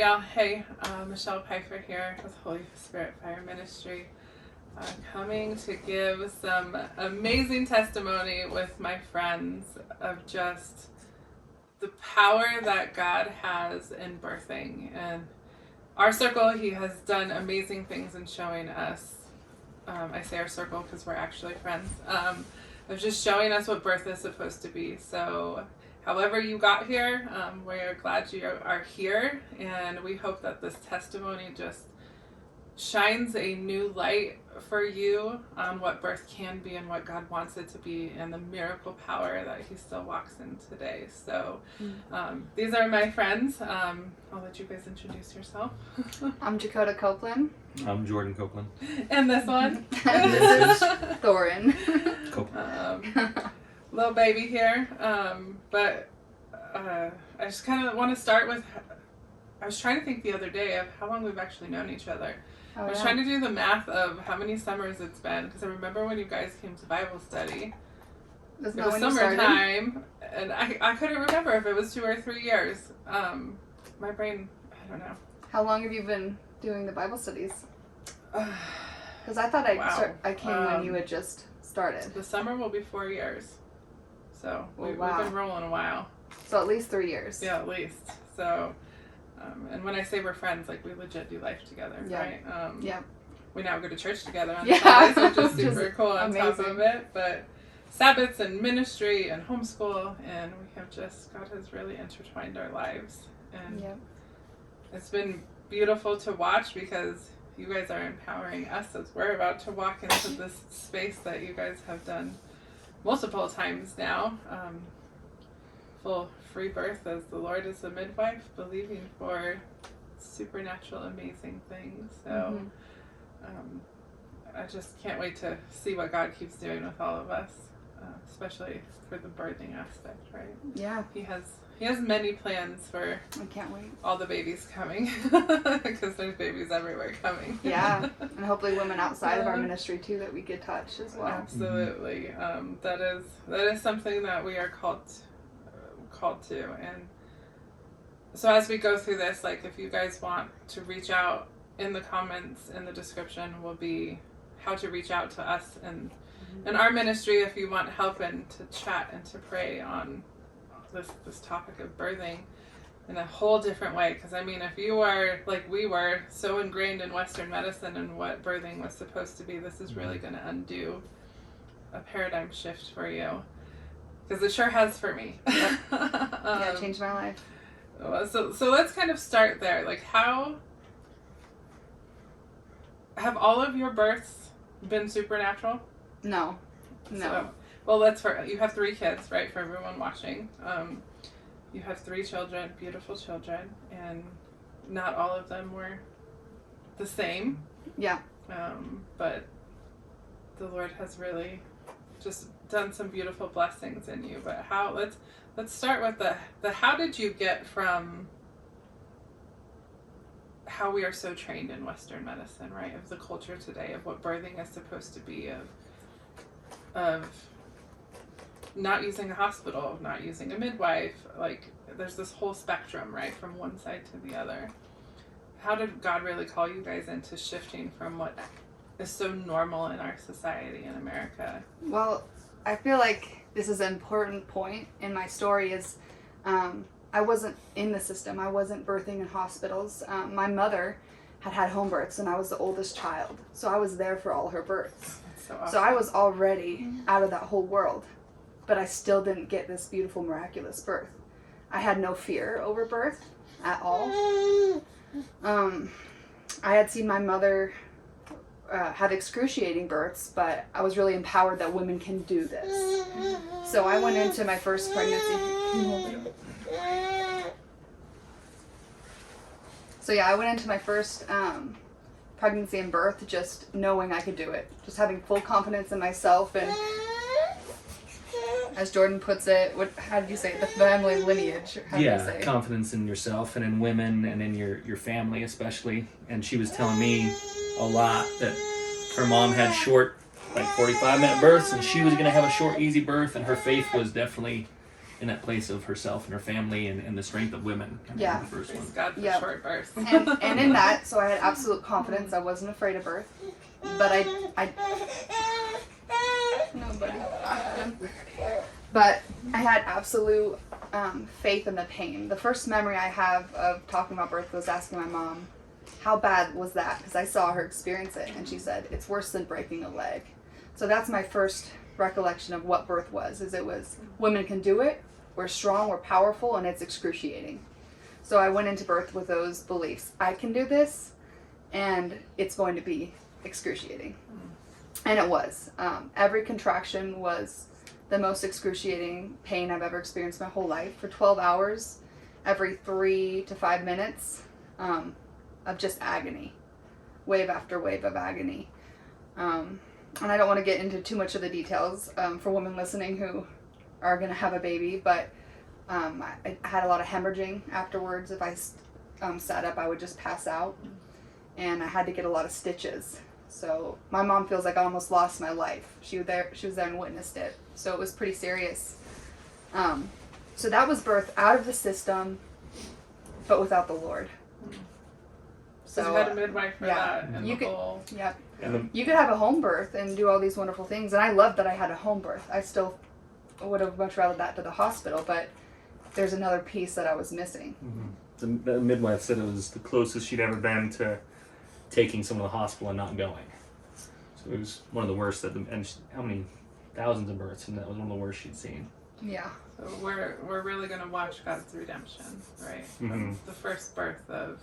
y'all. Hey, Michelle Pfeiffer here with Holy Spirit Fire Ministry. Coming to give some amazing testimony with my friends of just the power that God has in birthing. And our circle, he has done amazing things in showing us, I say our circle because we're actually friends, of just showing us what birth is supposed to be. So however you got here, we're glad you are here, and we hope that this testimony just shines a new light for you on what birth can be and what God wants it to be, and the miracle power that he still walks in today. So these are my friends. I'll let you guys introduce yourself. I'm Jakota Copeland. I'm Jordan Copeland. And this one? This is Thorin. Copeland. Little baby here. But I just kind of want to start with, I was trying to think the other day of how long we've actually known each other. I was trying to do the math of how many summers it's been, because I remember when you guys came to Bible study. It was summertime, and I couldn't remember if it was 2 or 3 years. My brain, I don't know. How long have you been doing the Bible studies? Because I thought I came when you had just started. The summer will be 4 years. So we've been rolling a while. So at least 3 years. Yeah, at least. So, and when I say we're friends, like we legit do life together, right? Yeah. We now go to church together on Sundays, which is super cool on top of it. But Sabbaths and ministry and homeschool, and we have just, God has really intertwined our lives. And it's been beautiful to watch, because you guys are empowering us as we're about to walk into this space that you guys have done multiple times now. Full free birth as the Lord is the midwife, believing for supernatural, amazing things. So I just can't wait to see what God keeps doing with all of us, especially for the birthing aspect, right? Yeah. He has many plans for I can't wait. all the babies coming, because there's babies everywhere coming. Yeah, and hopefully women outside of our ministry too that we could touch as well. Absolutely. That is something that we are called to. And so as we go through this, like, if you guys want to reach out, in the comments in the description will be how to reach out to us and in our ministry if you want help and to chat and to pray on this topic of birthing in a whole different way. Because I mean, if you are like we were so ingrained in Western medicine and what birthing was supposed to be, this is really going to undo a paradigm shift for you, because it sure has for me. Yeah, it changed my life. So let's kind of start there. Like, how have all of your births been supernatural? No. So, well, you have 3 kids, right? For everyone watching, you have 3 children, beautiful children, and not all of them were the same. Yeah. But the Lord has really just done some beautiful blessings in you. But let's start with the how did you get from how we are so trained in Western medicine, right? Of the culture today, of what birthing is supposed to be, of not using a hospital, not using a midwife. Like, there's this whole spectrum, right? From one side to the other. How did God really call you guys into shifting from what is so normal in our society in America? Well, I feel like this is an important point in my story is I wasn't in the system. I wasn't birthing in hospitals. My mother had home births, and I was the oldest child. So I was there for all her births. That's so awesome. So I was already out of that whole world, but I still didn't get this beautiful, miraculous birth. I had no fear over birth at all. I had seen my mother have excruciating births, but I was really empowered that women can do this. So I went into my first pregnancy. So yeah, I went into my first pregnancy and birth just knowing I could do it. Just having full confidence in myself, and as Jordan puts it, how did you say it? The family lineage? How do you say it? Confidence in yourself and in women and in your family especially. And she was telling me a lot that her mom had short, like 45-minute births, and she was going to have a short, easy birth, and her faith was definitely in that place of herself and her family and the strength of women. Yeah. The first Praise one. God for Yep. short births. And in that, so I had absolute confidence. I wasn't afraid of birth, but I nobody. But I had absolute faith in the pain. The first memory I have of talking about birth was asking my mom, how bad was that? Because I saw her experience it, and she said, it's worse than breaking a leg. So that's my first recollection of what birth was, is it was, women can do it, we're strong, we're powerful, and it's excruciating. So I went into birth with those beliefs. I can do this, and it's going to be excruciating. And it was. Every contraction was the most excruciating pain I've ever experienced my whole life. For 12 hours, every 3 to 5 minutes of just agony. Wave after wave of agony. And I don't want to get into too much of the details for women listening who are going to have a baby, but I had a lot of hemorrhaging afterwards. If I sat up, I would just pass out. And I had to get a lot of stitches. So my mom feels like I almost lost my life. She was there and witnessed it. So it was pretty serious. So that was birth out of the system, but without the Lord. So you had a midwife for that. And You the could, whole... yep. And You could have a home birth and do all these wonderful things. And I love that I had a home birth. I still would have much rather that to the hospital, but there's another piece that I was missing. the midwife said it was the closest she'd ever been to taking someone to the hospital and not going. So it was one of the worst how many thousands of births, and that was one of the worst she'd seen. Yeah. So we're really going to watch God's redemption, right? From the first birth of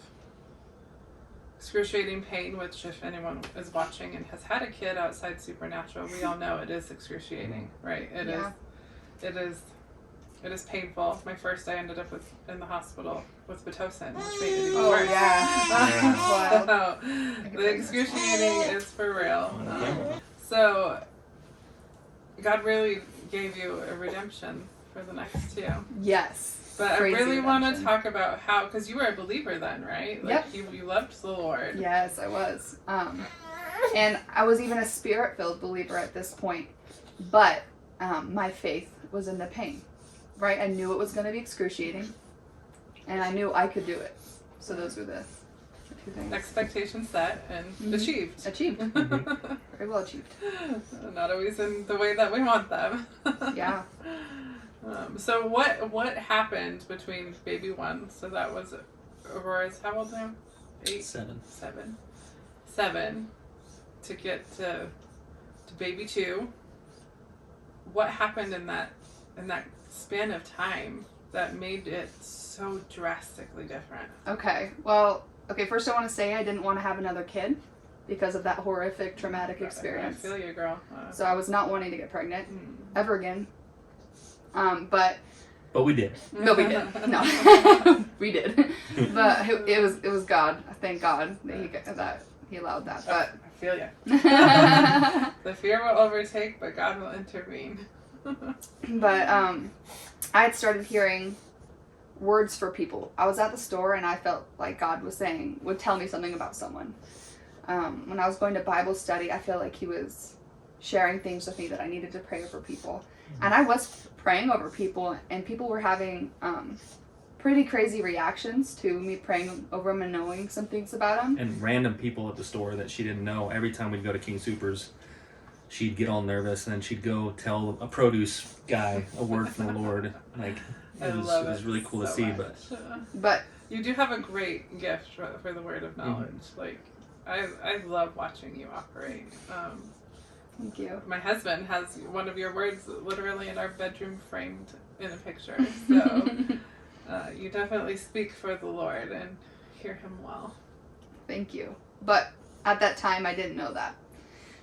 excruciating pain, which if anyone is watching and has had a kid outside supernatural, we all know it is excruciating, right? It is painful. My first, I ended up in the hospital with Pitocin, which made it even worse. Yeah. Wow. So, the excruciating is for real. So God really gave you a redemption for the next two. Yes. But Crazy I really want to redemption. talk about how, because you were a believer then, right? Like Yep. you loved the Lord. Yes, I was. And I was even a spirit-filled believer at this point. But my faith was in the pain, right? I knew it was going to be excruciating, and I knew I could do it. So those were the two things. Expectations set and achieved. Achieved. Very well achieved. Not always in the way that we want them. Yeah. So what happened between baby one? So that was Aurora's, how old now? 8? 7. 7 to get to baby 2. What happened in that span of time that made it so drastically different? Okay. Well, first I want to say I didn't want to have another kid because of that horrific, traumatic experience. I feel you, girl. So I was not wanting to get pregnant ever again. But we did. no, we did. No, we did. But it was God. Thank God that He allowed that. But I feel you. The fear will overtake, but God will intervene. But I had started hearing words for people. I was at the store and I felt like God would tell me something about someone. When I was going to Bible study, I feel like He was sharing things with me that I needed to pray over people. And I was praying over people, and people were having pretty crazy reactions to me praying over them and knowing some things about them. And random people at the store that she didn't know. Every time we'd go to King Soopers, she'd get all nervous, and then she'd go tell a produce guy a word from the Lord. Like, it was really cool to see. Much. But you do have a great gift for the word of knowledge. Like, I love watching you operate. thank you. My husband has one of your words literally in our bedroom framed in a picture. So you definitely speak for the Lord and hear Him well. Thank you. But at that time, I didn't know that.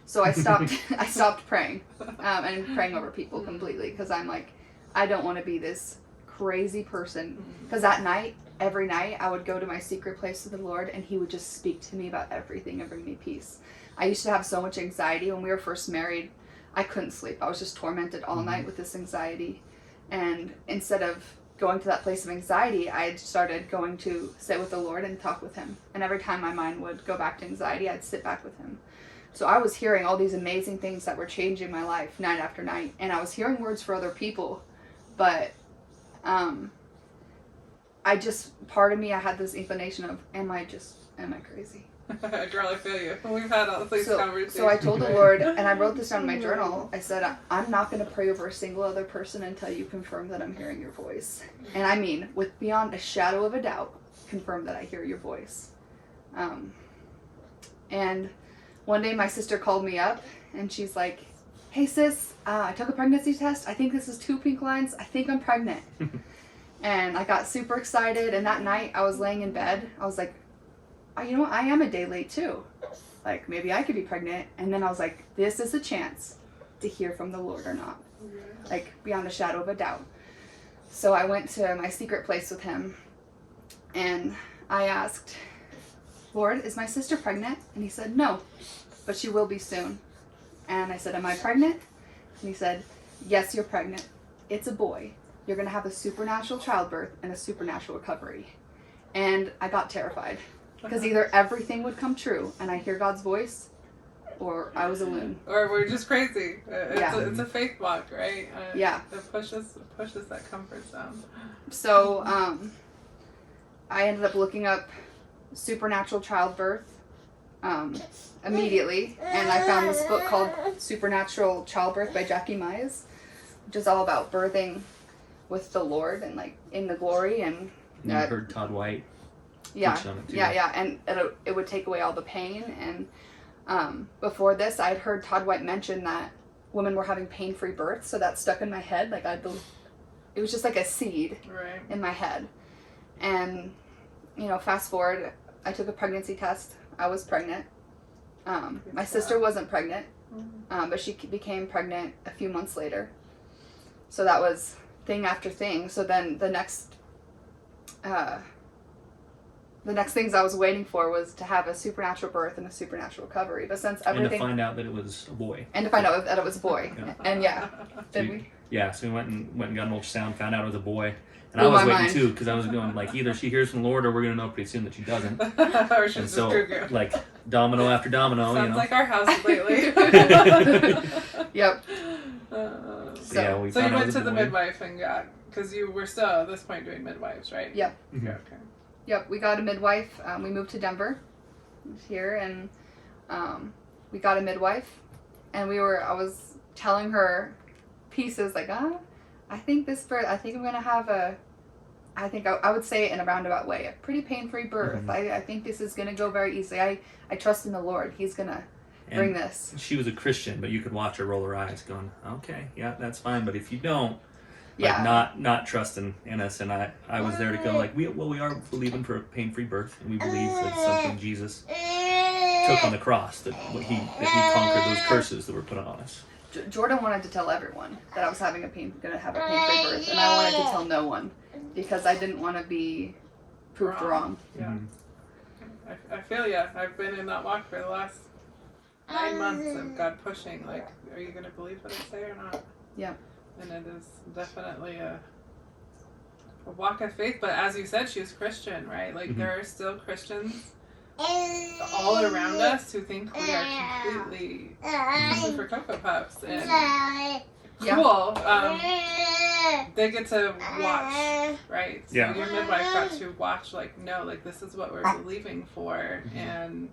So I stopped praying and praying over people completely, because I'm like, I don't want to be this crazy person. Because that night, every night, I would go to my secret place with the Lord, and He would just speak to me about everything and bring me peace. I used to have so much anxiety when we were first married. I couldn't sleep. I was just tormented all night with this anxiety. And instead of going to that place of anxiety, I started going to sit with the Lord and talk with Him. And every time my mind would go back to anxiety, I'd sit back with Him. So I was hearing all these amazing things that were changing my life night after night. And I was hearing words for other people, but I just, part of me, I had this inclination of, am I crazy? Girl, I feel you. We've had all these conversations. So I told the Lord, and I wrote this down in my journal. I said, I'm not going to pray over a single other person until you confirm that I'm hearing your voice. And I mean, with beyond a shadow of a doubt, confirm that I hear your voice. And one day my sister called me up, and she's like, hey sis, I took a pregnancy test. I think this is 2 pink lines. I think I'm pregnant. And I got super excited, and that night I was laying in bed. I was like, you know what, I am a day late too. Like, maybe I could be pregnant. And then I was like, this is a chance to hear from the Lord or not. Like, beyond a shadow of a doubt. So I went to my secret place with him, and I asked, Lord, is my sister pregnant? And he said, no, but she will be soon. And I said, am I pregnant? And he said, yes, you're pregnant. It's a boy. You're going to have a supernatural childbirth and a supernatural recovery. And I got terrified. Because either everything would come true and I hear God's voice, or I was a loon. Or we're just crazy. It's a faith walk, right? Yeah. It pushes that comfort zone. So I ended up looking up supernatural childbirth immediately. And I found this book called Supernatural Childbirth by Jackie Mize, which is all about birthing with the Lord and like in the glory. And you heard Todd White. Yeah, and it would take away all the pain. And before this, I'd heard Todd White mention that women were having pain-free births, so that stuck in my head. Like it was just like a seed in my head. And fast forward, I took a pregnancy test. I was pregnant. My sister wasn't pregnant, but she became pregnant a few months later. So that was thing after thing. So then the next things I was waiting for was to have a supernatural birth and a supernatural recovery. But since everything... And to find out that it was a boy. And to find out that it was a boy. Yeah. And did we? Yeah, so we went and got an ultrasound, found out it was a boy. And I was waiting too, because I was going like, either she hears from the Lord or we're going to know pretty soon that she doesn't. Or she's so, like, domino after domino, Sounds like our house lately. Yep. So you went to the midwife and got... Because you were still, at this point, doing midwives, right? Yep. Mm-hmm. Okay. Yep, we got a midwife. We moved to Denver here, and we got a midwife. And I was telling her pieces like, I think I'm going to have I would say it in a roundabout way, a pretty pain-free birth. Mm-hmm. I think this is going to go very easily. I trust in the Lord. He's going to bring this. She was a Christian, but you could watch her roll her eyes going, okay, yeah, that's fine. But if you don't, not trusting in us, and I was there to go like, we are believing for a pain-free birth, and we believe that something Jesus took on the cross, that he conquered those curses that were put on us. Jordan wanted to tell everyone that I was going to have a pain-free birth, and I wanted to tell no one because I didn't want to be proved wrong. Yeah, mm-hmm. I feel ya. I've been in that walk for the last 9 months of God pushing. Like, are you going to believe what I say or not? Yeah. And it is definitely a walk of faith. But as you said, she was Christian, right? Like, there are still Christians all around us who think we are completely for Cocoa Puffs. And cool. They get to watch, right? So your midwife got to watch, like, no, like, this is what we're believing for. And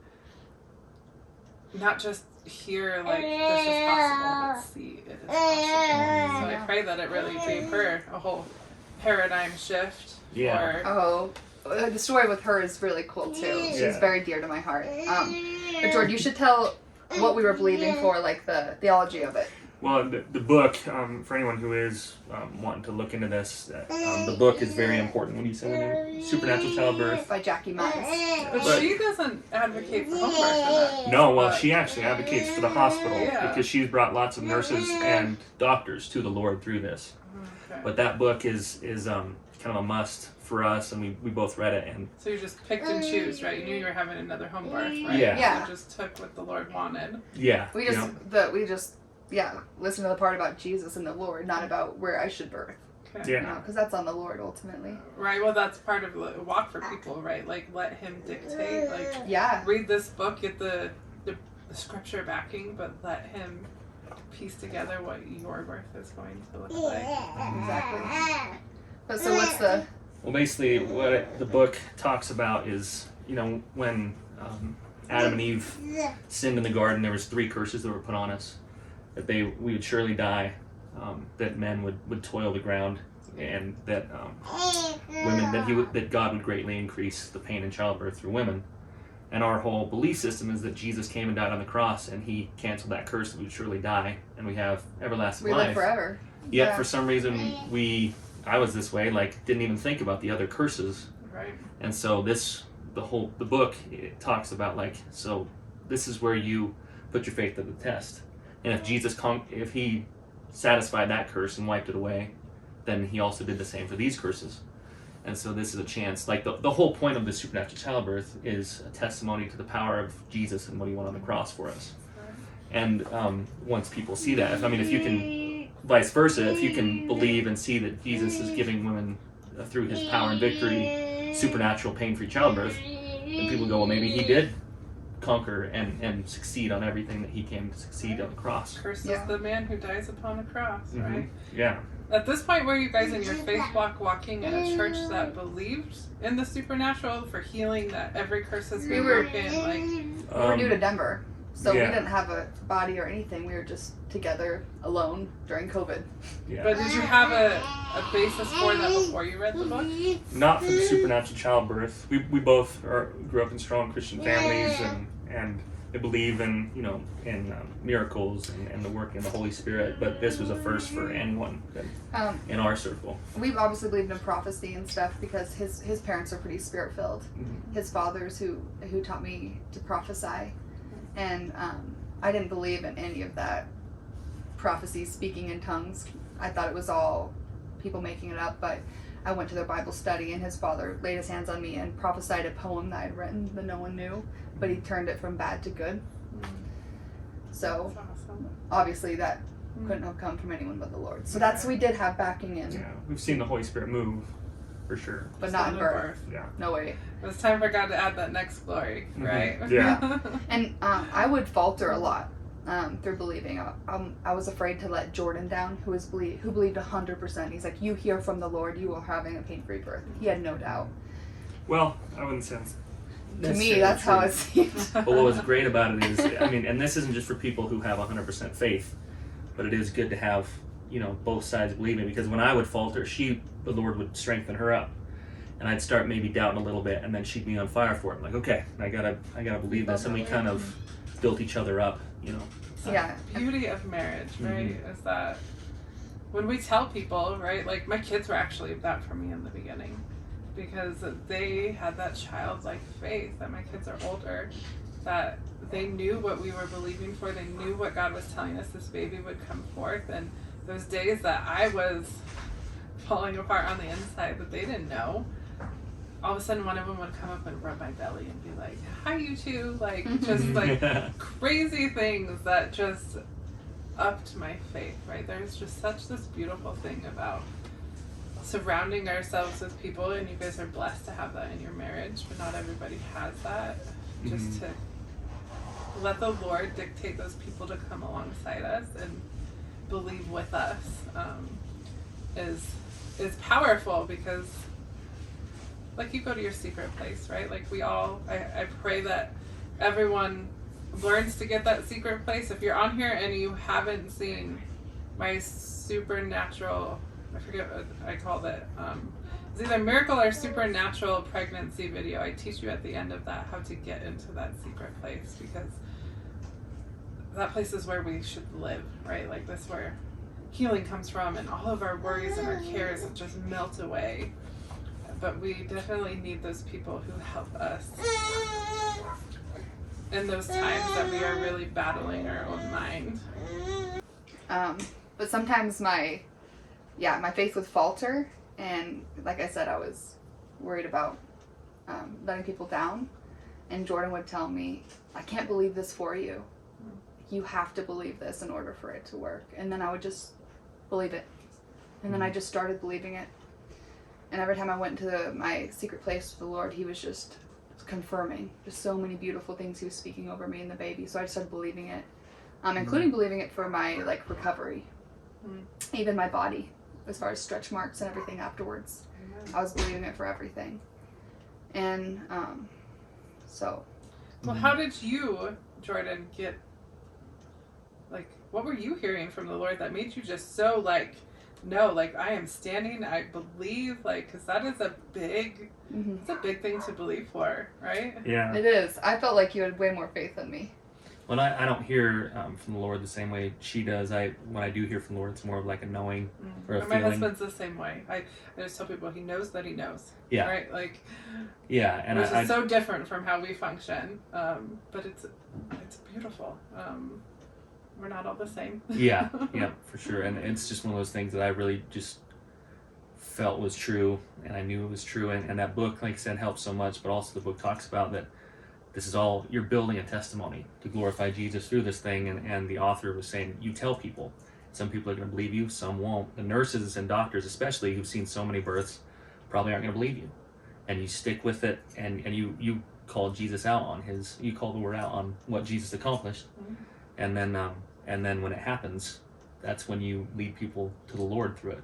not just hear, like, this is possible, but see it is possible. So I pray that it really gave her a whole paradigm shift. The story with her is really cool too. She's very dear to my heart. But Jordan, you should tell what we were believing for, like the theology of it. Well, the book, for anyone who is wanting to look into this, the book is very important. When you say the name, Supernatural Childbirth by Jackie Mize. But she doesn't advocate for home birth. No, well, she actually advocates for the hospital because she's brought lots of nurses and doctors to the Lord through this. Okay. But that book is kind of a must for us, and we both read it. And so you just picked and choose, right? You knew you were having another home birth, right? Yeah. So you just took what the Lord wanted. Yeah. We just listen to the part about Jesus and the Lord, not about where I should birth. Okay. Yeah. Because that's on the Lord ultimately. Right. Well, that's part of the walk for people, right? Like, let Him dictate. Like, read this book, get the scripture backing, but let Him piece together what your birth is going to look like. Exactly. But so what's the... Well, basically, what the book talks about is, when Adam and Eve sinned in the garden, there was 3 curses that were put on us. That we would surely die, that men would toil the ground, and that women, that God would greatly increase the pain in childbirth through women. And our whole belief system is that Jesus came and died on the cross, and he canceled that curse, that we would surely die, and we have everlasting life. We live forever. Yet for some reason I was this way, didn't even think about the other curses. Right. And so the book, it talks about so this is where you put your faith to the test. And if Jesus, if he satisfied that curse and wiped it away, then he also did the same for these curses. And so this is a chance, the whole point of the supernatural childbirth is a testimony to the power of Jesus and what he went on the cross for us. And once people see that, if you can, vice versa, if you can believe and see that Jesus is giving women, through his power and victory, supernatural pain-free childbirth, then people go, well, maybe he did conquer and succeed on everything that he came to succeed on the cross. Curses the man who dies upon a cross, right? Yeah. At this point, were you guys in your faith walking in a church that believed in the supernatural for healing, that every curse has been broken? We were new to Denver, so yeah. we didn't have a body or anything. We were just together alone during COVID. Yeah. But did you have a basis for that before you read the book? Not for the supernatural childbirth. We both grew up in strong Christian families, and they believe in miracles and the working of the Holy Spirit. But this was a first for anyone in our circle. We've obviously believed in prophecy and stuff because his parents are pretty spirit filled. Mm-hmm. His father's who taught me to prophesy, and I didn't believe in any of that prophecy, speaking in tongues. I thought it was all people making it up, but I went to their Bible study and his father laid his hands on me and prophesied a poem that I'd written that no one knew, but he turned it from bad to good. So Awesome. obviously that couldn't have come from anyone but the Lord. So we did have backing in. Yeah, we've seen the Holy Spirit move, for sure. But not in birth. Yeah. No way. It was time for God to add that next glory, right? Yeah. And I would falter a lot through believing. I was afraid to let Jordan down, who believed 100%. He's like, you hear from the Lord, you are having a pain-free birth. He had no doubt. Well, I wouldn't say To me, that's how it seemed. But what was great about it is, and this isn't just for people who have 100% faith, but it is good to have, both sides believing, because when I would falter, the Lord would strengthen her up. And I'd start maybe doubting a little bit, and then she'd be on fire for it. I'm like, okay, I gotta believe this. And we kind of built each other up, Yeah. Beauty of marriage, right? Is that when we tell people, right? Like my kids were actually that for me in the beginning, because they had that childlike faith. That my kids are older, that they knew what we were believing for. They knew what God was telling us. This baby would come forth, and those days that I was falling apart on the inside that they didn't know, all of a sudden one of them would come up and rub my belly and be like, hi you two, just crazy things that just upped my faith, right? There's just such this beautiful thing about surrounding ourselves with people, and you guys are blessed to have that in your marriage, but not everybody has that. Just to let the Lord dictate those people to come alongside us and believe with us is powerful, because you go to your secret place, right? I pray that everyone learns to get that secret place. If you're on here and you haven't seen my supernatural, I forget what I called it, it's either miracle or supernatural pregnancy video. I teach you at the end of that how to get into that secret place, because that place is where we should live, right? That's where healing comes from, and all of our worries and our cares just melt away. But we definitely need those people who help us in those times that we are really battling our own mind. But sometimes my faith would falter, and like I said, I was worried about letting people down, and Jordan would tell me, I can't believe this for you. You have to believe this in order for it to work. And then I would just believe it. And then I just started believing it. And every time I went to my secret place with the Lord, he was just confirming just so many beautiful things he was speaking over me and the baby. So I just started believing it, including believing it for my recovery, even my body. as far as stretch marks and everything afterwards. Amen. I was believing it for everything. And so. Well, how did you, Jordan, get, like, what were you hearing from the Lord that made you just so, like, no, like, I am standing, I believe, like, because that is a big, it's a big thing to believe for, right? Yeah. It is. I felt like you had way more faith than me. Well, I don't hear from the Lord the same way she does. When I do hear from the Lord, it's more of like a knowing or a And feeling. my husband's the same way. I just tell people he knows that he knows. Yeah. Right? Like, Yeah, and which is so different from how we function. But it's beautiful. We're not all the same. yeah, for sure. And it's just one of those things that I really just felt was true, and I knew it was true. And that book, like I said, helps so much, but also the book talks about that this is all, you're building a testimony to glorify Jesus through this thing. And the author was saying, you tell people. Some people are going to believe you, some won't. The nurses and doctors especially, who've seen so many births, probably aren't going to believe you. And you stick with it, and you call Jesus out on you call the word out on what Jesus accomplished. And then when it happens, that's when you lead people to the Lord through it,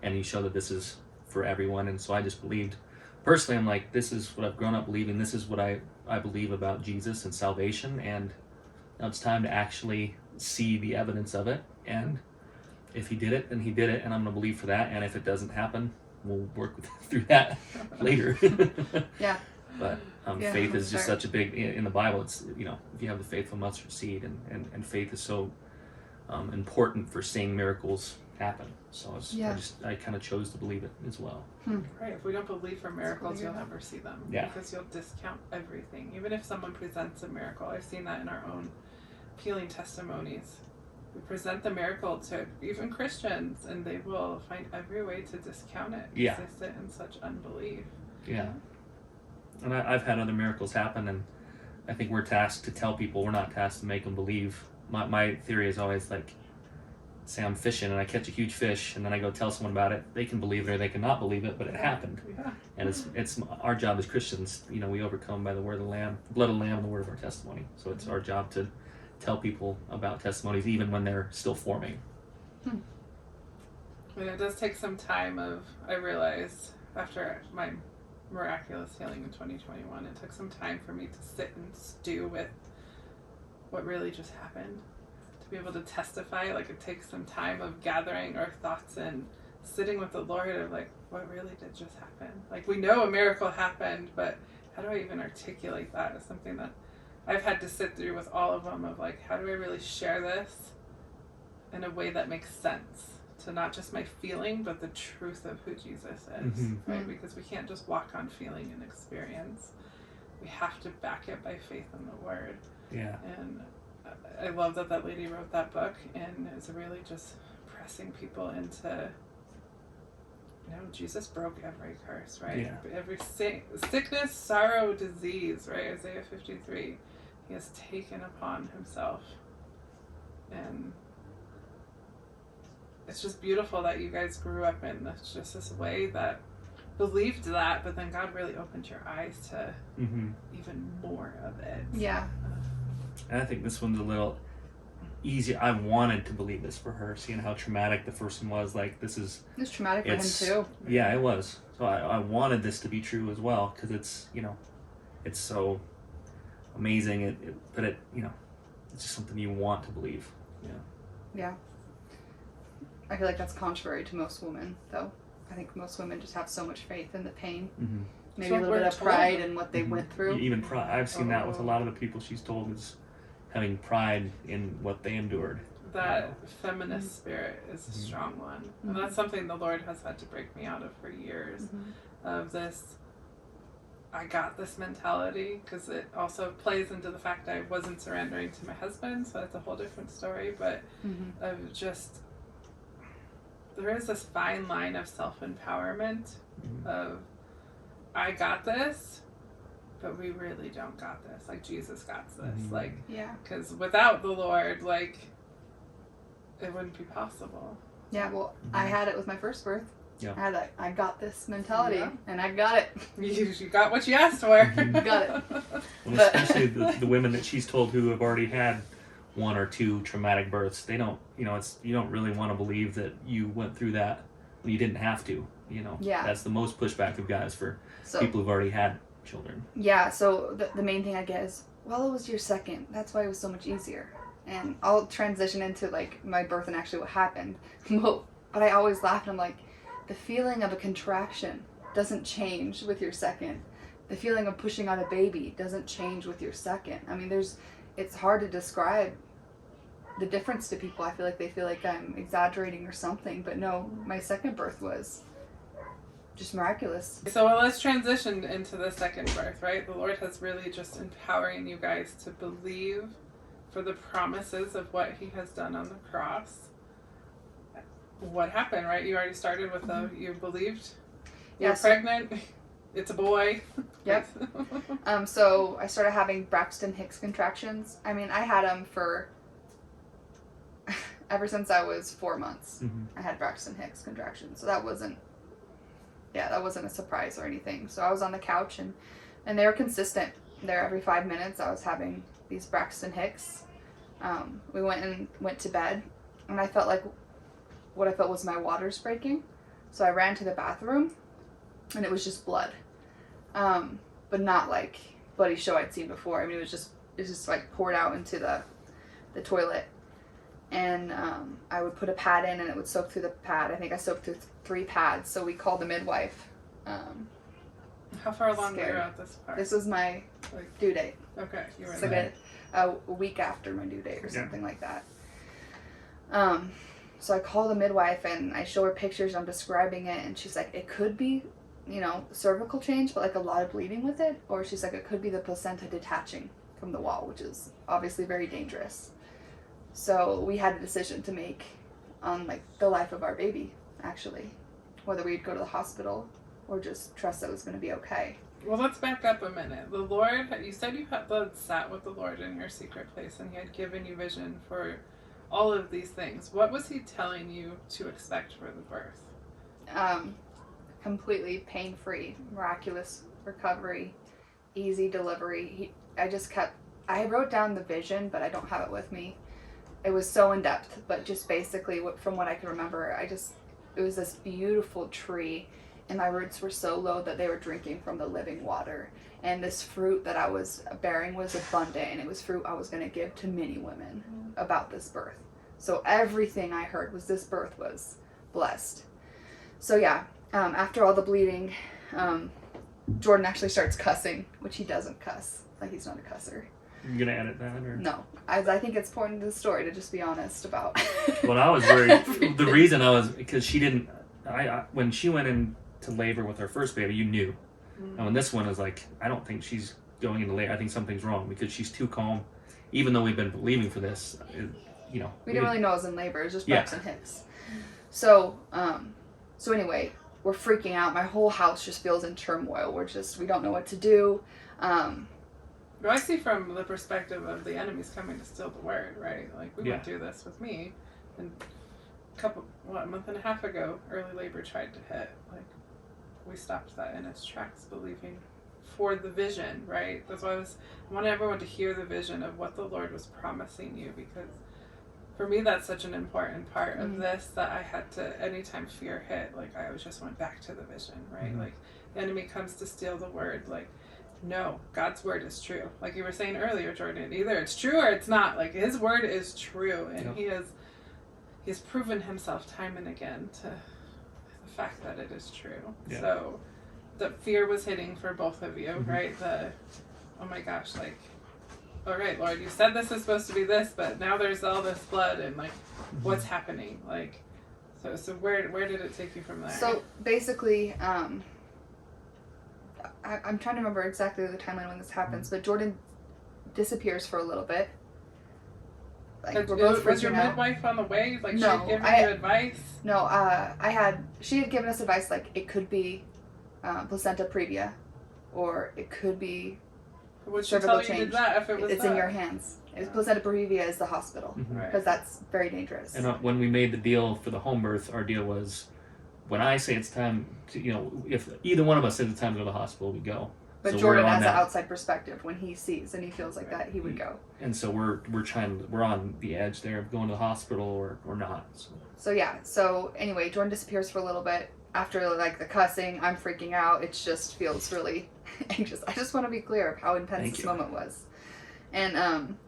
and you show that this is for everyone. And so I just believed, personally, I'm like, this is what I've grown up believing. This is what I believe about Jesus and salvation. And now it's time to actually see the evidence of it. And if he did it, then he did it, and I'm going to believe for that. And if it doesn't happen, we'll work through that later. Yeah. But faith is just such a big, in the Bible, it's, if you have the faith of a mustard seed, and faith is so important for seeing miracles happen. So I kind of chose to believe it as well. Right. If we don't believe for miracles, you'll never see them. Yeah. Because you'll discount everything. Even if someone presents a miracle. I've seen that in our own healing testimonies. We present the miracle to even Christians, and they will find every way to discount it. Yeah. Because they sit in such unbelief. Yeah. And I've had other miracles happen, and I think we're tasked to tell people. We're not tasked to make them believe. My theory is always like, say I'm fishing and I catch a huge fish, and then I go tell someone about it. They can believe it or they cannot believe it, but it happened. Yeah. And it's our job as Christians. We overcome by the word of the Lamb, blood of the Lamb, and the word of our testimony. So it's our job to tell people about testimonies, even when they're still forming. And it does take some time I realized after my miraculous healing in 2021, it took some time for me to sit and stew with what really just happened. To be able to testify, like, it takes some time of gathering our thoughts and sitting with the Lord of, like, what really did just happen? Like, we know a miracle happened, but how do I even articulate that as something that I've had to sit through with all of them of, like, how do I really share this in a way that makes sense to not just my feeling, but the truth of who Jesus is, right? Because we can't just walk on feeling and experience. We have to back it by faith in the Word. Yeah. And I love that lady wrote that book, and it's really just pressing people into, Jesus broke every curse, right? Yeah. Every sickness, sorrow, disease, right? Isaiah 53, he has taken upon himself. And it's just beautiful that you guys grew up in this way that believed that, but then God really opened your eyes to even more of it. Yeah. And I think this one's a little easier. I wanted to believe this for her, seeing how traumatic the first one was. Like, this is... It was traumatic for him, too. Yeah, it was. So I wanted this to be true as well, because it's, it's so amazing. But it's just something you want to believe. Yeah. I feel like that's contrary to most women, though. I think most women just have so much faith in the pain. Maybe a little bit of pride in what they went through. Even pride. I've seen that with a lot of the people she's told, is having pride in what they endured. That feminist spirit is a strong one. And that's something the Lord has had to break me out of for years, of this, I got this mentality, because it also plays into the fact I wasn't surrendering to my husband, so that's a whole different story, but of just, there is this fine line of self-empowerment of, I got this, but we really don't got this. Like, Jesus got this. Like, because without the Lord, like, it wouldn't be possible. Yeah, well, I had it with my first birth. Yeah. I had that, I got this mentality, and I got it. You got what you asked for. Got it. Well, especially the women that she's told who have already had 1 or 2 traumatic births. They don't, you don't really want to believe that you went through that when you didn't have to. Yeah. That's the most pushback we've got is for people who've already had children. Yeah. So the main thing I get is, well, it was your second. That's why it was so much easier. And I'll transition into like my birth and actually what happened. But I always laugh and I'm like, the feeling of a contraction doesn't change with your second. The feeling of pushing out a baby doesn't change with your second. I mean, it's hard to describe the difference to people. I feel like they feel like I'm exaggerating or something, but no, my second birth was just miraculous. So let's transition into the second birth, right? The Lord has really just empowering you guys to believe for the promises of what he has done on the cross. What happened, right? You already started with you believed. You're pregnant. It's a boy. Yep. So I started having Braxton Hicks contractions. I mean, I had them for ever since I was 4 months. I had Braxton Hicks contractions. So that wasn't a surprise or anything. So I was on the couch and they were consistent. There every 5 minutes I was having these Braxton Hicks. We went to bed and I felt like what I felt was my waters breaking. So I ran to the bathroom and it was just blood. But not like Bloody Show I'd seen before. I mean, it was just like poured out into the toilet. And I would put a pad in and it would soak through the pad. I think I soaked through 3 pads. So we called the midwife. How far along were you at this part? This was my due date. Okay, you were so a week after my due date or something like that. So I call the midwife and I show her pictures. I'm describing it and she's like, it could be, cervical change, but like a lot of bleeding with it. Or she's like, it could be the placenta detaching from the wall, which is obviously very dangerous. So we had a decision to make on like the life of our baby, actually, whether we'd go to the hospital or just trust that it was going to be okay. Well, let's back up a minute. The Lord, you said you had sat with the Lord in your secret place and he had given you vision for all of these things. What was he telling you to expect for the birth? Completely pain-free, miraculous recovery, easy delivery. I wrote down the vision, but I don't have it with me. It was so in-depth, but just basically from what I can remember, it was this beautiful tree and my roots were so low that they were drinking from the living water. And this fruit that I was bearing was abundant, and it was fruit I was going to give to many women about this birth. So everything I heard was this birth was blessed. So after all the bleeding, Jordan actually starts cussing, which he doesn't cuss. Like, he's not a cusser. You gonna edit that or no? I think it's important to the story to just be honest about. Well, I was worried. The reason I was because she didn't. When she went into labor with her first baby, you knew. And when this one is like, I don't think she's going into labor. I think something's wrong because she's too calm. Even though we've been believing for this, we didn't really know I was in labor. It was just Braxton Hicks. So anyway, we're freaking out. My whole house just feels in turmoil. We don't know what to do. Well, I see from the perspective of the enemies coming to steal the word, right? Like, we went through this with me, and a month and a half ago, early labor tried to hit. Like, we stopped that in its tracks, believing for the vision, right? That's why I want everyone to hear the vision of what the Lord was promising you, because for me, that's such an important part of this, that I had to, anytime fear hit, like, I always just went back to the vision, right? Like, the enemy comes to steal the word, like, no, God's word is true. Like you were saying earlier, Jordan, either it's true or it's not. Like, his word is true, and he has proven himself time and again to the fact that it is true. Yeah. So the fear was hitting for both of you, right? Oh my gosh, like, all right, Lord, you said this is supposed to be this, but now there's all this blood, and like, what's happening? Like, so where did it take you from there? So basically, I'm trying to remember exactly the timeline when this happens, but Jordan disappears for a little bit. Like, we're both was your midwife on the way? Like, no, she had given you advice? No, she had given us advice, like, it could be placenta previa, or it could be cervical change. You did that if it was it's in your hands. Placenta previa is the hospital, because that's very dangerous. And when we made the deal for the home birth, our deal was, when I say it's time to, if either one of us said it's time to go to the hospital, we go. But So Jordan we're on has an that. outside perspective. When he sees and he feels like that, he would go. And so we're on the edge there of going to the hospital or not. So anyway, Jordan disappears for a little bit. After like the cussing, I'm freaking out. It just feels really anxious. I just want to be clear of how intense this moment was. And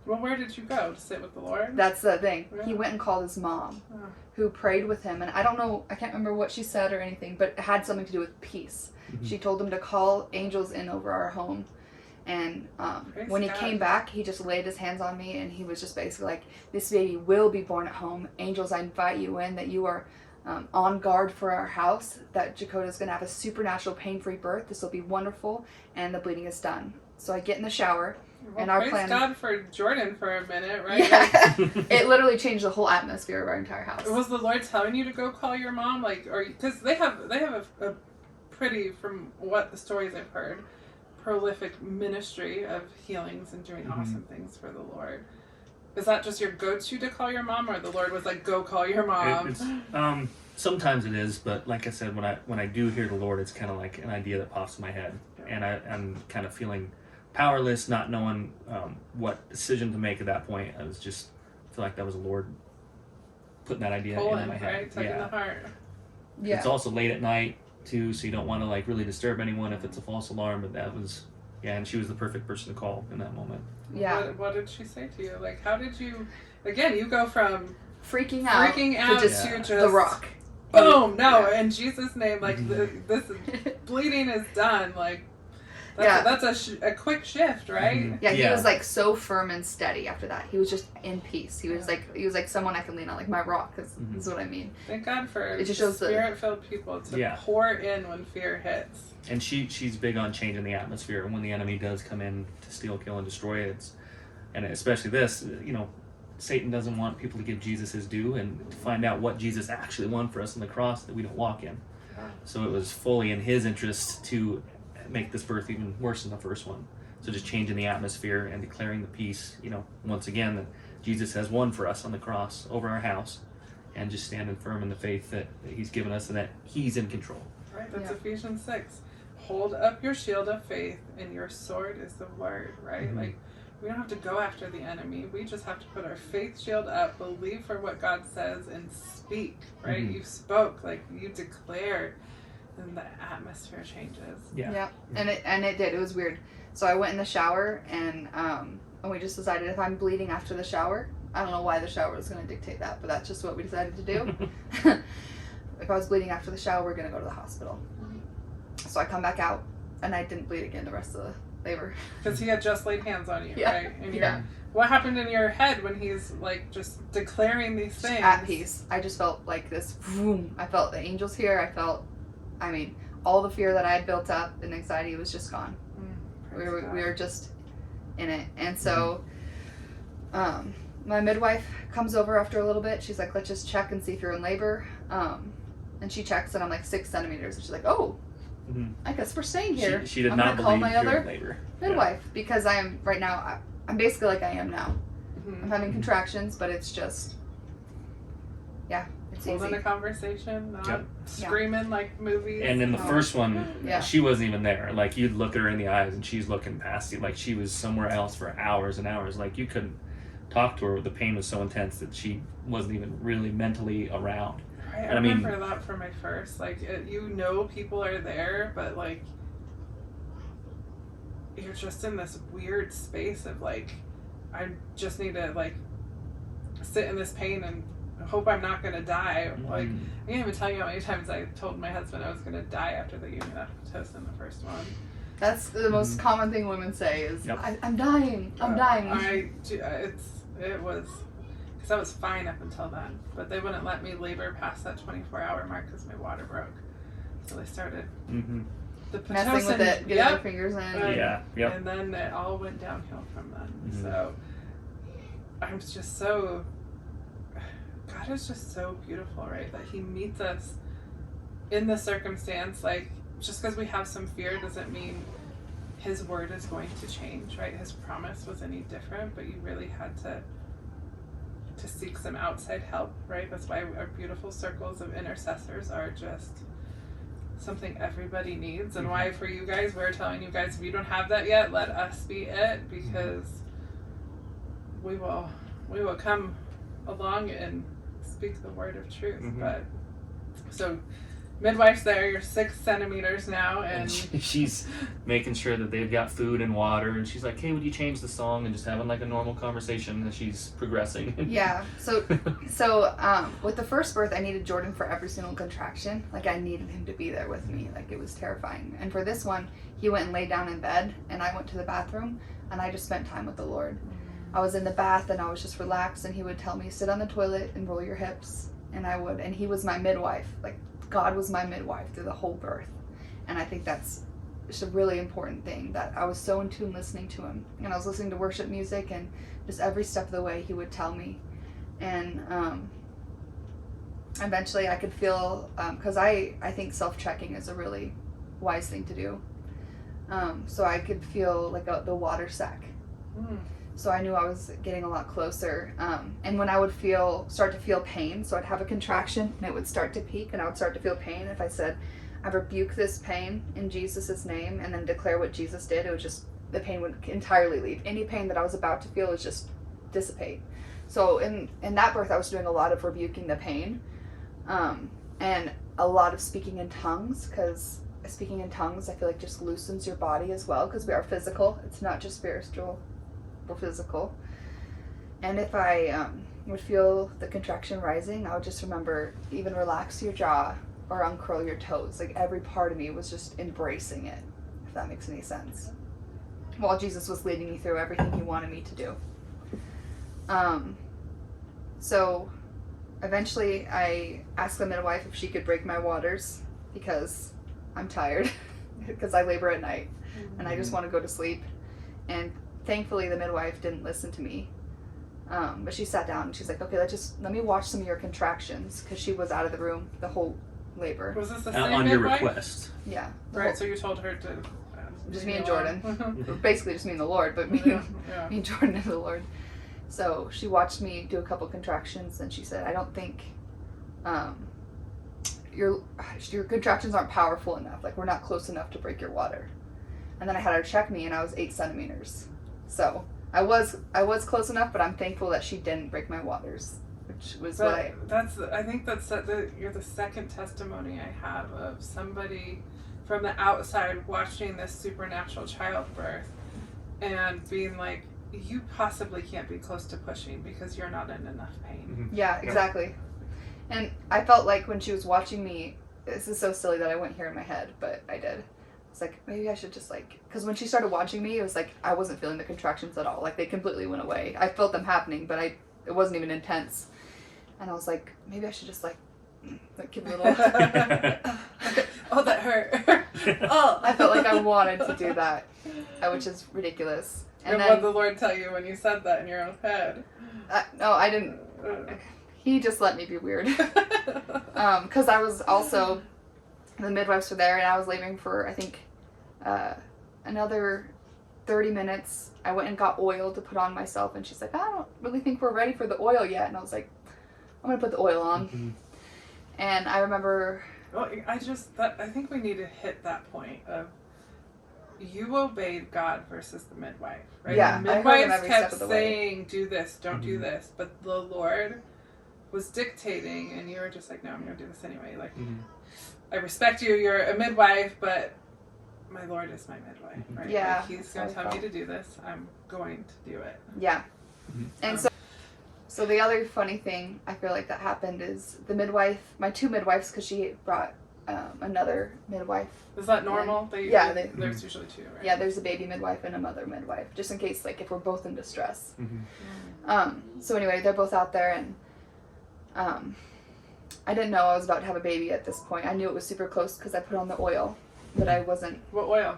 well, where did you go to sit with the Lord? That's the thing. Yeah. He went and called his mom, Oh. who prayed with him. And I don't know, I can't remember what she said or anything, but it had something to do with peace. Mm-hmm. She told him to call angels in over our home. And when he came back, he just laid his hands on me, and he was just basically like, this baby will be born at home. Angels, I invite you in, that you are on guard for our house, that Jakota is going to have a supernatural pain-free birth. This will be wonderful, and the bleeding is done. So I get in the shower, well, and our praise plan... God for Jordan for a minute, right? Yeah. It literally changed the whole atmosphere of our entire house. Was the Lord telling you to go call your mom, like, or because they have a pretty, from what the stories I've heard, prolific ministry of healings and doing awesome things for the Lord. Is that just your go-to to call your mom, or the Lord was like, go call your mom? Sometimes it is, but like I said, when I do hear the Lord, it's kind of like an idea that pops in my head, and I'm kind of feeling powerless, not knowing what decision to make at that point. I was just feel like that was the Lord putting that idea in my head. Right? Tugging the heart. Yeah. It's also late at night too, so you don't want to like really disturb anyone if it's a false alarm. But that was, and she was the perfect person to call in that moment. Yeah. What did she say to you? Like, how did you? Again, you go from freaking out to just the rock. Boom! No, in Jesus' name, like this bleeding is done. Like, that's a quick shift, right? Mm-hmm. Yeah, he was like so firm and steady after that. He was just in peace. He was like someone I can lean on, like my rock. Is what I mean. Thank God for it just shows spirit-filled people to pour in when fear hits. And she's big on changing the atmosphere. And when the enemy does come in to steal, kill, and destroy, and especially this, Satan doesn't want people to give Jesus his due and to find out what Jesus actually won for us on the cross that we don't walk in. Yeah. So it was fully in his interest to make this birth even worse than the first one. So just changing the atmosphere and declaring the peace, once again, that Jesus has won for us on the cross over our house, and just standing firm in the faith that he's given us and that he's in control. Right, that's Ephesians 6. Hold up your shield of faith, and your sword is the word, right? Mm-hmm. Like, we don't have to go after the enemy. We just have to put our faith shield up, believe for what God says, and speak, right? Mm-hmm. You spoke, like you declared, and the atmosphere changes. Yeah. And it did. It was weird. So I went in the shower, and we just decided if I'm bleeding after the shower, I don't know why the shower was going to dictate that, but that's just what we decided to do. If I was bleeding after the shower, we're going to go to the hospital. So I come back out, and I didn't bleed again the rest of the labor. Because he had just laid hands on you, right? And what happened in your head when he's like just declaring these things? At peace. I just felt like this, boom. I felt the angels here. I felt, all the fear that I had built up and anxiety was just gone. We were just in it. And so my midwife comes over after a little bit. She's like, let's just check and see if you're in labor. And she checks, and I'm like 6 centimeters. And she's like, oh, I guess we're staying here. She did I'm not gonna call believe my you're other in labor. midwife, because I am right now. I'm basically like I am now. Mm-hmm. I'm having contractions, but it's just, it's holding easy. a conversation, not screaming like movies. And in the first one, Yeah. she wasn't even there. Like, you'd look at her in the eyes, and she's looking past you. Like, she was somewhere else for hours and hours. Like, you couldn't talk to her. The pain was so intense that she wasn't even really mentally around. I remember that for my first. Like, people are there, but like, you're just in this weird space of like, I just need to like sit in this pain and hope I'm not gonna die. Like, I can't even tell you how many times I told my husband I was gonna die after the uniotosis in the first one. That's the most common thing women say is, I'm dying. I'm dying. It was, because I was fine up until then, but they wouldn't let me labor past that 24-hour mark because my water broke. So they started the Pitocin, messing with it, getting their fingers in. And then it all went downhill from then. So I'm just so, God is just so beautiful, right? That he meets us in the circumstance. Like, just because we have some fear doesn't mean his word is going to change, right? His promise was any different, but you really had to seek some outside help, right? That's why our beautiful circles of intercessors are just something everybody needs, and why for you guys we're telling you guys, if you don't have that yet, let us be it, because we will come along and speak the word of truth. But so midwife's there, you're 6 centimeters now, and she's making sure that they've got food and water, and she's like, hey, would you change the song, and just having like a normal conversation as she's progressing. Yeah. So with the first birth, I needed Jordan for every single contraction. Like, I needed him to be there with me. Like, it was terrifying. And for this one, he went and laid down in bed, and I went to the bathroom, and I just spent time with the Lord. I was in the bath, and I was just relaxed, and he would tell me, sit on the toilet and roll your hips, and I would. And he was my midwife. Like, God was my midwife through the whole birth. And I think that's just a really important thing, that I was so in tune listening to him. And I was listening to worship music, and just every step of the way he would tell me. And eventually I could feel, because I think self-checking is a really wise thing to do. So I could feel like the water sac. So I knew I was getting a lot closer. And when I would start to feel pain, so I'd have a contraction and it would start to peak and I would start to feel pain. If I said, I rebuke this pain in Jesus' name, and then declare what Jesus did, it would just, the pain would entirely leave. Any pain that I was about to feel would just dissipate. So in that birth, I was doing a lot of rebuking the pain, and a lot of speaking in tongues, because speaking in tongues, I feel like just loosens your body as well, because we are physical. It's not just spiritual. We're physical. And if I would feel the contraction rising, I would just remember, even relax your jaw or uncurl your toes. Like, every part of me was just embracing it, if that makes any sense, while Jesus was leading me through everything he wanted me to do. So eventually I asked the midwife if she could break my waters, because I'm tired, because I labor at night and I just want to go to sleep. And thankfully the midwife didn't listen to me, but she sat down and she's like, okay, let me watch some of your contractions, because she was out of the room the whole labor. Was this the same on your midwife? request? Yeah. Right, so you told her to just me and Jordan. Basically just me and the Lord, but me and Jordan and the Lord. So she watched me do a couple contractions, and she said, I don't think your contractions aren't powerful enough. Like, we're not close enough to break your water. And then I had her check me, and I was 8 centimeters. So I was close enough, but I'm thankful that she didn't break my waters, which was what I... I think you're the second testimony I have of somebody from the outside watching this supernatural childbirth and being like, you possibly can't be close to pushing because you're not in enough pain. Yeah, exactly. And I felt like when she was watching me, this is so silly that I went here in my head, but I did. It's like, maybe I should just because when she started watching me, it was like I wasn't feeling the contractions at all. Like, they completely went away. I felt them happening, but it wasn't even intense. And I was like, maybe I should just give a little. Oh, that hurt. Oh, I felt like I wanted to do that, which is ridiculous. And what did the Lord tell you when you said that in your own head? No, I didn't. He just let me be weird. Because I was also, the midwives were there, and I was laboring for, I think, another 30 minutes. I went and got oil to put on myself, and she's like, I don't really think we're ready for the oil yet. And I was like, I'm going to put the oil on. And I remember... Well, I think we need to hit that point of, you obeyed God versus the midwife, right? Yeah, the midwife kept saying, do this, don't do this, but the Lord was dictating, and you were just like, no, I'm going to do this anyway. Like, I respect you, you're a midwife, but my Lord is my midwife, right? Yeah. Like, he's going to tell me to do this, I'm going to do it. Yeah. And so the other funny thing I feel like that happened is the midwife, my 2 midwives, because she brought another midwife. Is that normal? There's usually 2, right? Yeah, there's a baby midwife and a mother midwife, just in case, if we're both in distress. So anyway, they're both out there, and I didn't know I was about to have a baby at this point. I knew it was super close because I put on the oil, but I wasn't. What oil?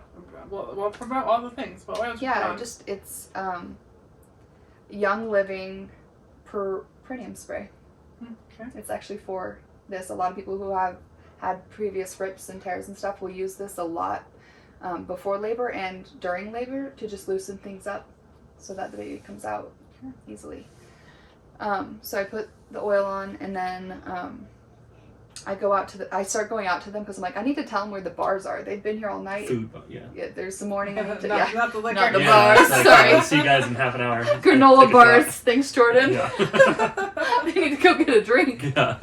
Well, promote all the things. What oil did you put on? It's Young Living perineum spray. Okay. It's actually for this. A lot of people who have had previous rips and tears and stuff will use this a lot before labor and during labor to just loosen things up so that the baby comes out easily. So I put the oil on, and then I start going out to them because I'm like, I need to tell them where the bars are. They've been here all night. Food, but yeah. Yeah, there's some morning. I need to, Not the liquor. Not the Yeah, bars. it's like, Sorry. I'll see you guys in half an hour. Granola Take a bars. shot. Thanks, Jordan. Yeah. They need to go get a drink. Yeah.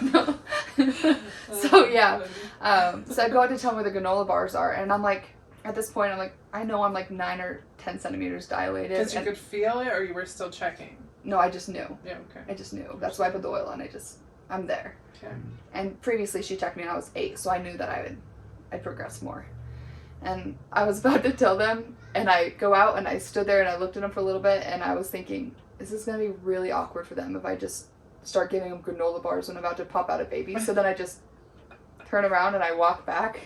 No. So yeah. So I go out to tell them where the granola bars are, and I'm like, at this point, I'm like, I know I'm like 9 or 10 centimeters dilated. Because you could feel it, or you were still checking? No, I just knew. Yeah, okay. I just knew. That's why I put the oil on. I'm there. Okay. And previously she checked me when I was 8, so I knew that I'd progress more. And I was about to tell them, and I go out and I stood there and I looked at them for a little bit, and I was thinking, is this going to be really awkward for them if I just start giving them granola bars when I'm about to pop out a baby? So then I just turn around and I walk back,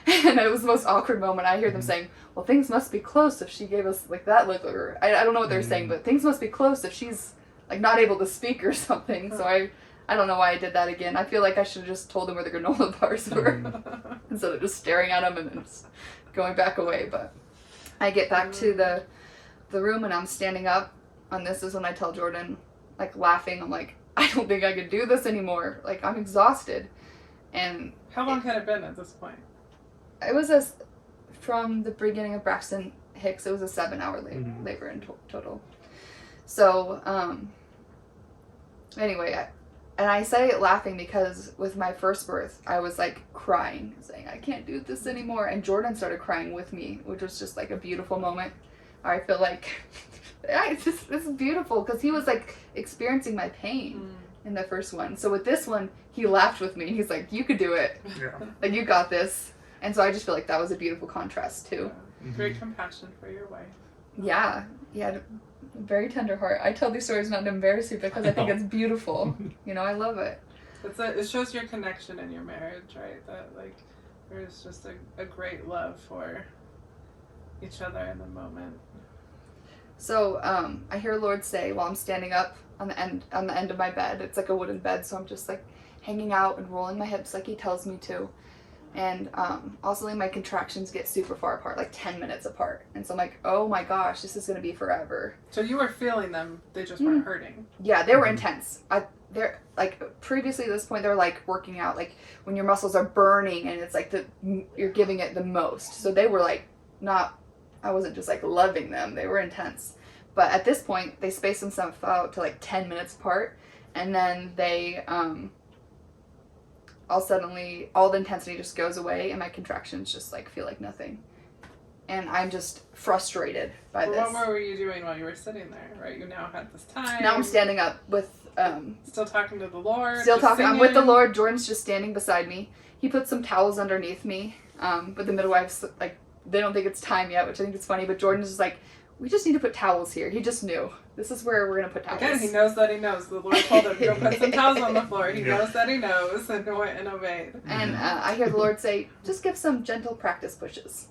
and it was the most awkward moment. I hear them saying, well, things must be close if she gave us like that look, or I don't know what they're saying, but things must be close if she's like not able to speak or something. So I don't know why I did that again. I feel like I should have just told them where the granola bars were instead of just staring at them and then just going back away. But I get back to the room and I'm standing up, and this is when I tell Jordan, like laughing, I'm like, I don't think I could do this anymore. Like, I'm exhausted. And how long had it been at this point? It was from the beginning of Braxton Hicks, it was a 7-hour labor in total. So, anyway, and I say it laughing because with my first birth, I was like crying, saying, I can't do this anymore. And Jordan started crying with me, which was just like a beautiful moment. I feel like it's beautiful because he was like experiencing my pain in the first one. So with this one, he laughed with me. He's like, you could do it. Yeah. Like, you got this. And so I just feel like that was a beautiful contrast too. Yeah. Great compassion for your wife. Yeah. He had a very tender heart. I tell these stories not to embarrass you because I think it's beautiful. You know, I love it. It shows your connection in your marriage, right? That like there's just a great love for each other in the moment. So I hear Lord say while I'm standing up on the end of my bed. It's like a wooden bed, so I'm just like hanging out and rolling my hips like he tells me to. And also my contractions get super far apart, like 10 minutes apart. And so I'm like, oh my gosh, this is going to be forever. So you were feeling them, they just weren't hurting. Yeah, they were intense. They're like, previously at this point, they're like working out, like when your muscles are burning and it's like you're giving it the most. So they were like I wasn't just like loving them, they were intense. But at this point, they spaced themselves out to like 10 minutes apart. And then they, all the intensity just goes away and my contractions just like feel like nothing. And I'm just frustrated by this. What were you doing while you were sitting there, right? You now had this time. Now I'm standing up with... still talking to the Lord. Still talking. Singing. I'm with the Lord. Jordan's just standing beside me. He put some towels underneath me. But the midwives, like, they don't think it's time yet, which I think is funny. But Jordan's just like, we just need to put towels here. He just knew. This is where we're going to put towels. Again, he knows that he knows. The Lord told him, go put some towels on the floor. He knows that he knows and went and obeyed. And I hear the Lord say, just give some gentle practice pushes.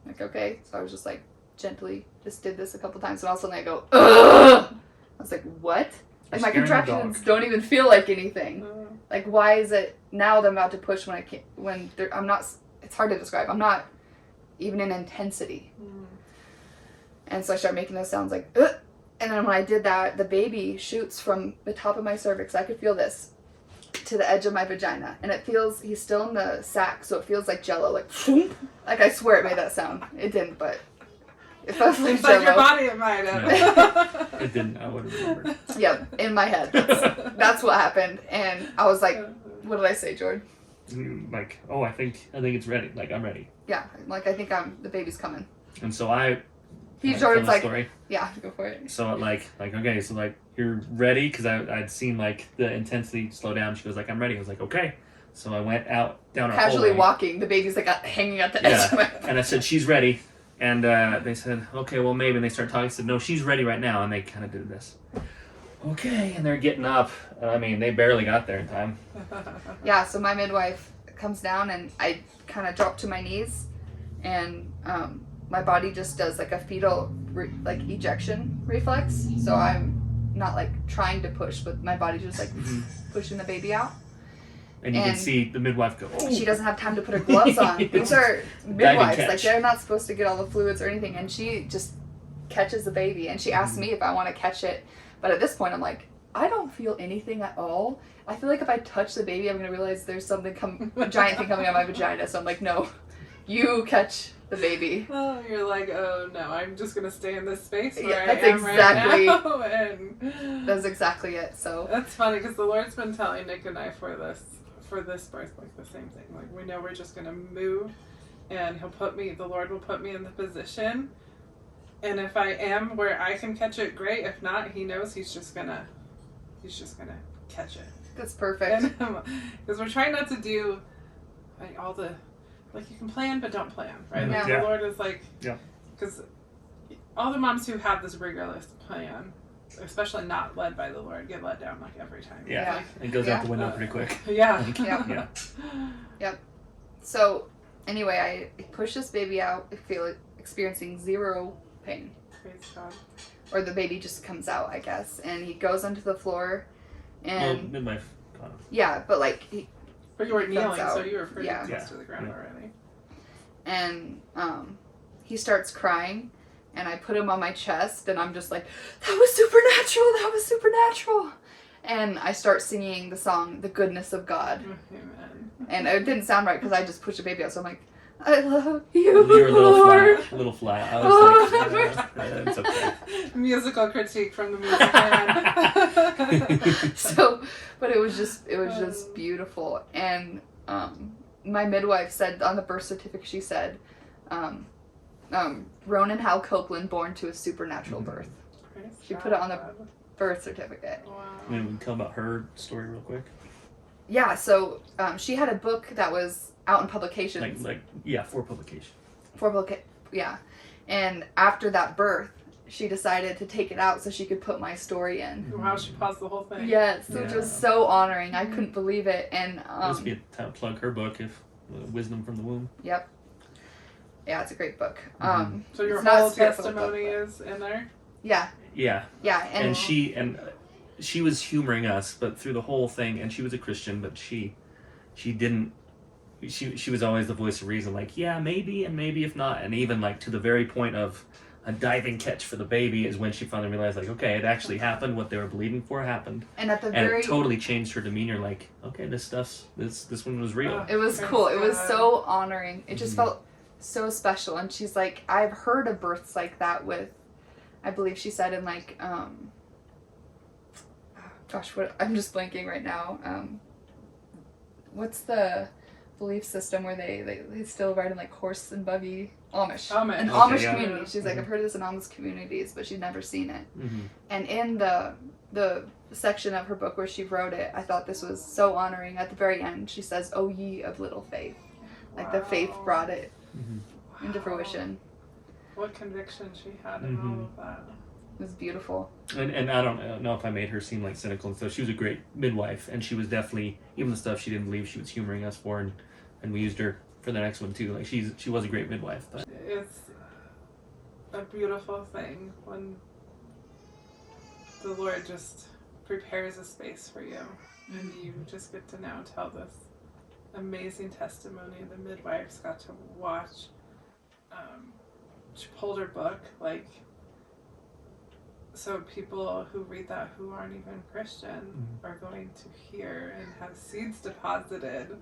Like, okay. So I was just like, gently just did this a couple times. And all of a sudden I go, ugh! I was like, what? Like, my contractions don't even feel like anything. Like, why is it now that I'm about to push when I'm not, it's hard to describe. I'm not even in intensity. And so I start making those sounds like, ugh! And then when I did that, the baby shoots from the top of my cervix. I could feel this to the edge of my vagina. And he's still in the sac, so it feels like jello, like, like I swear it made that sound. It didn't, but it felt like jello. Inside your body it might have. It didn't, I would have remembered. Yeah, in my head. That's what happened. And I was like, what did I say, Jordan? Like, oh, I think it's ready. Like, I'm ready. Yeah, like I think the baby's coming. And so Jordan's like, story. Yeah, go for it. So like okay, so like you're ready because I'd seen like the intensity slow down. She goes like, I'm ready. I was like, okay. So I went out down our casually hallway. Walking. The baby's like hanging at the edge of my... And I said, she's ready. And they said, okay, well maybe. And they started talking. I said, no, she's ready right now. And they kind of did this. Okay, and they're getting up. I mean, they barely got there in time. Yeah. So my midwife comes down and I kind of drop to my knees, and my body just does like a fetal ejection reflex. So I'm not like trying to push, but my body just like pushing the baby out. And you can see the midwife go, oh. She doesn't have time to put her gloves on. These are midwives. Like, they're not supposed to get all the fluids or anything. And she just catches the baby. And she asks me if I want to catch it. But at this point, I'm like, I don't feel anything at all. I feel like if I touch the baby, I'm going to realize there's something a giant thing coming out of my vagina. So I'm like, no, you catch the baby. Oh, you're like, oh no, I'm just gonna stay in this space where Yeah, that's I am exactly- right now. And That's exactly it. So that's funny because the Lord's been telling Nick and I for this birth, like the same thing. Like we know we're just gonna move, and the Lord will put me in the position, and if I am where I can catch it, great. If not, He knows He's just gonna catch it. that's perfect. Because we're trying not to do like all the. Like, you can plan, but don't plan, right? Like, Yeah. the Lord is like, Yeah. because all the moms who have this rigorous plan, especially not led by the Lord, get let down, like, every time. Yeah. Like, It goes out the window pretty quick. yeah. Yeah. Yeah. So anyway, I push this baby out. I feel like experiencing zero pain. Praise God. Or the baby just comes out, I guess. And he goes onto the floor. Well, And midwife caught him. yeah, but like But you were Comes kneeling, out. so you were pretty Yeah. close Yeah. to the ground Yeah. already. and he starts crying, and I put him on my chest, and I'm just like, that was supernatural, that was supernatural. And I start singing the song, The Goodness of God. Amen. And it didn't sound right because I just pushed the baby out, so I'm like, I love you, You were a Lord. little flat. I was like, Oh, it's okay. Musical critique from the music man. So, but it was just beautiful. And my midwife said on the birth certificate, she said, Ronan Hal Copeland, born to a supernatural birth. Praise She put it on the God. birth certificate. Wow. I mean, we can tell about her story real quick. Yeah, so she had a book that was out in publications. For publication. Yeah. And after that birth, she decided to take it out so she could put my story in. Wow, she paused the whole thing. Yes, which Yeah. was so honoring. I couldn't believe it. And This would be a time to plug her book, Wisdom from the Womb. yep. Yeah, it's a great book. Mhm. So your It's not a whole spiritual testimony book, is in there? Yeah, Yeah, and she was humoring us, but through the whole thing, and she was a Christian, but she didn't. She was always the voice of reason, like, yeah, maybe, and maybe if not, and even like to the very point of a diving catch for the baby is when she finally realized, like, okay, it actually happened. What they were believing for happened, and at the and very it totally changed her demeanor. Like, okay, this one was real. it was Praise cool. It was God. so honoring. It just Mhm. felt so special. And she's like, I've heard of births like that with, I believe she said in like, I'm just blanking right now. What's the belief system where they still ride in like horse and buggy? Amish. Amish. An Okay, Amish yeah. community. She's like, Mhm. I've heard of this in Amish communities, but she'd never seen it. Mm-hmm. And in the section of her book where she wrote it, I thought this was so honoring. At the very end, she says, "O ye of little faith." Like the faith Wow. brought it Mm-hmm. into fruition. What conviction she had in all of that. It was beautiful. And I don't know if I made her seem like cynical and stuff. She was a great midwife, and she was definitely, even the stuff she didn't believe, she was humoring us for, and we used her for the next one too. Like she was a great midwife. But It's a beautiful thing when the Lord just prepares a space for you and you just get to now tell this amazing testimony. The midwives got to watch. She pulled her book, like, so people who read that who aren't even Christian are going to hear and have seeds deposited.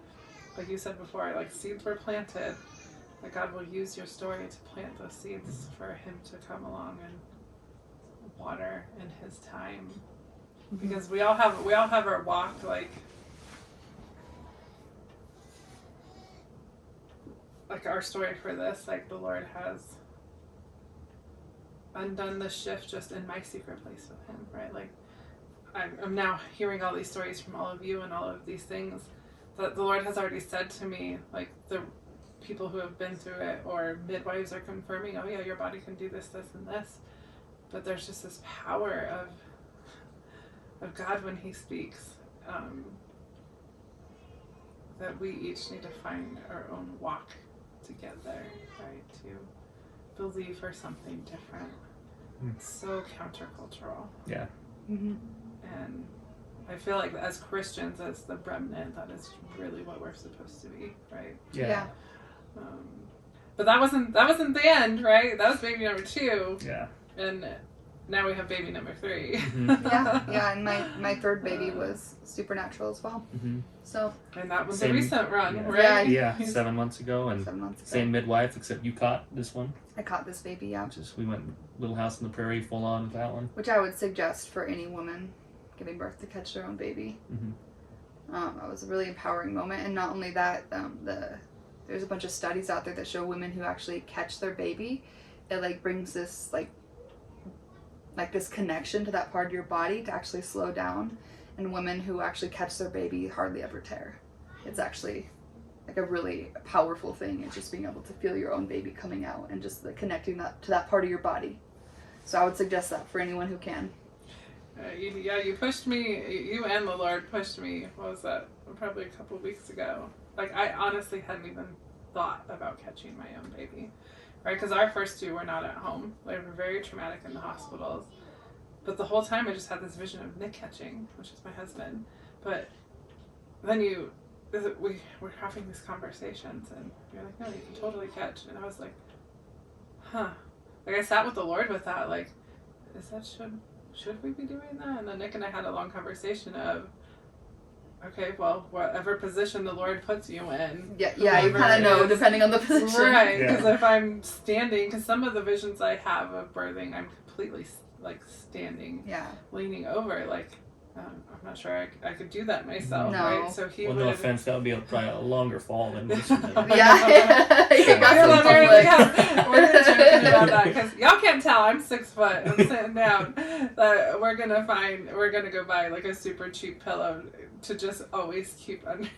Like you said before, like seeds were planted. That God will use your story to plant those seeds for Him to come along and water in His time. Because we all have our walk, like our story for this. Like the Lord has undone the shift just in my secret place with Him, right? Like I'm now hearing all these stories from all of you and all of these things that the Lord has already said to me, like the people who have been through it, or midwives are confirming, oh yeah, your body can do this, this, and this. But there's just this power of God when He speaks, that we each need to find our own walk to get there, right? To believe for something different. It's so countercultural. yeah, Mm-hmm. And I feel like as Christians, as the remnant, that is really what we're supposed to be, right? Yeah. But that wasn't the end, right? That was baby number 2. yeah. And now we have baby number 3. Yeah, and my third baby was supernatural as well. Mm-hmm. So. And that was Same, a recent run, yeah. right? Yeah, 7 months ago, and 7 months ago. same midwife, except you caught this one. I caught this baby, yeah. We went Little House on the Prairie full on with that one. Which I would suggest for any woman giving birth to catch their own baby. Mm-hmm. It was a really empowering moment, and not only that, there's a bunch of studies out there that show women who actually catch their baby, it like brings this like this connection to that part of your body to actually slow down, and women who actually catch their baby hardly ever tear. It's actually like a really powerful thing. It's just being able to feel your own baby coming out and just like connecting that to that part of your body. So I would suggest that for anyone who can. You pushed me, you and the Lord pushed me, what was that, probably a couple of weeks ago. Like, I honestly hadn't even thought about catching my own baby, right? Because our first 2 were not at home. They were very traumatic in the hospitals. But the whole time I just had this vision of Nick catching, which is my husband. But then we were having these conversations, and you're like, no, you can totally catch. And I was like, huh. Like, I sat with the Lord with that, like, should we be doing that? And then Nick and I had a long conversation of, okay, well, whatever position the Lord puts you in. Yeah, you kind of know, depending on the position. Right, because if I'm standing, because some of the visions I have of birthing, I'm completely, like, standing, leaning over, like, I'm not sure I could do that myself, right? So he would... no offense, that would be probably a longer fall than this one. We're joking about that, because y'all can't tell, I'm 6 foot, I'm sitting down. We're gonna go buy, like, a super cheap pillow to just always keep under.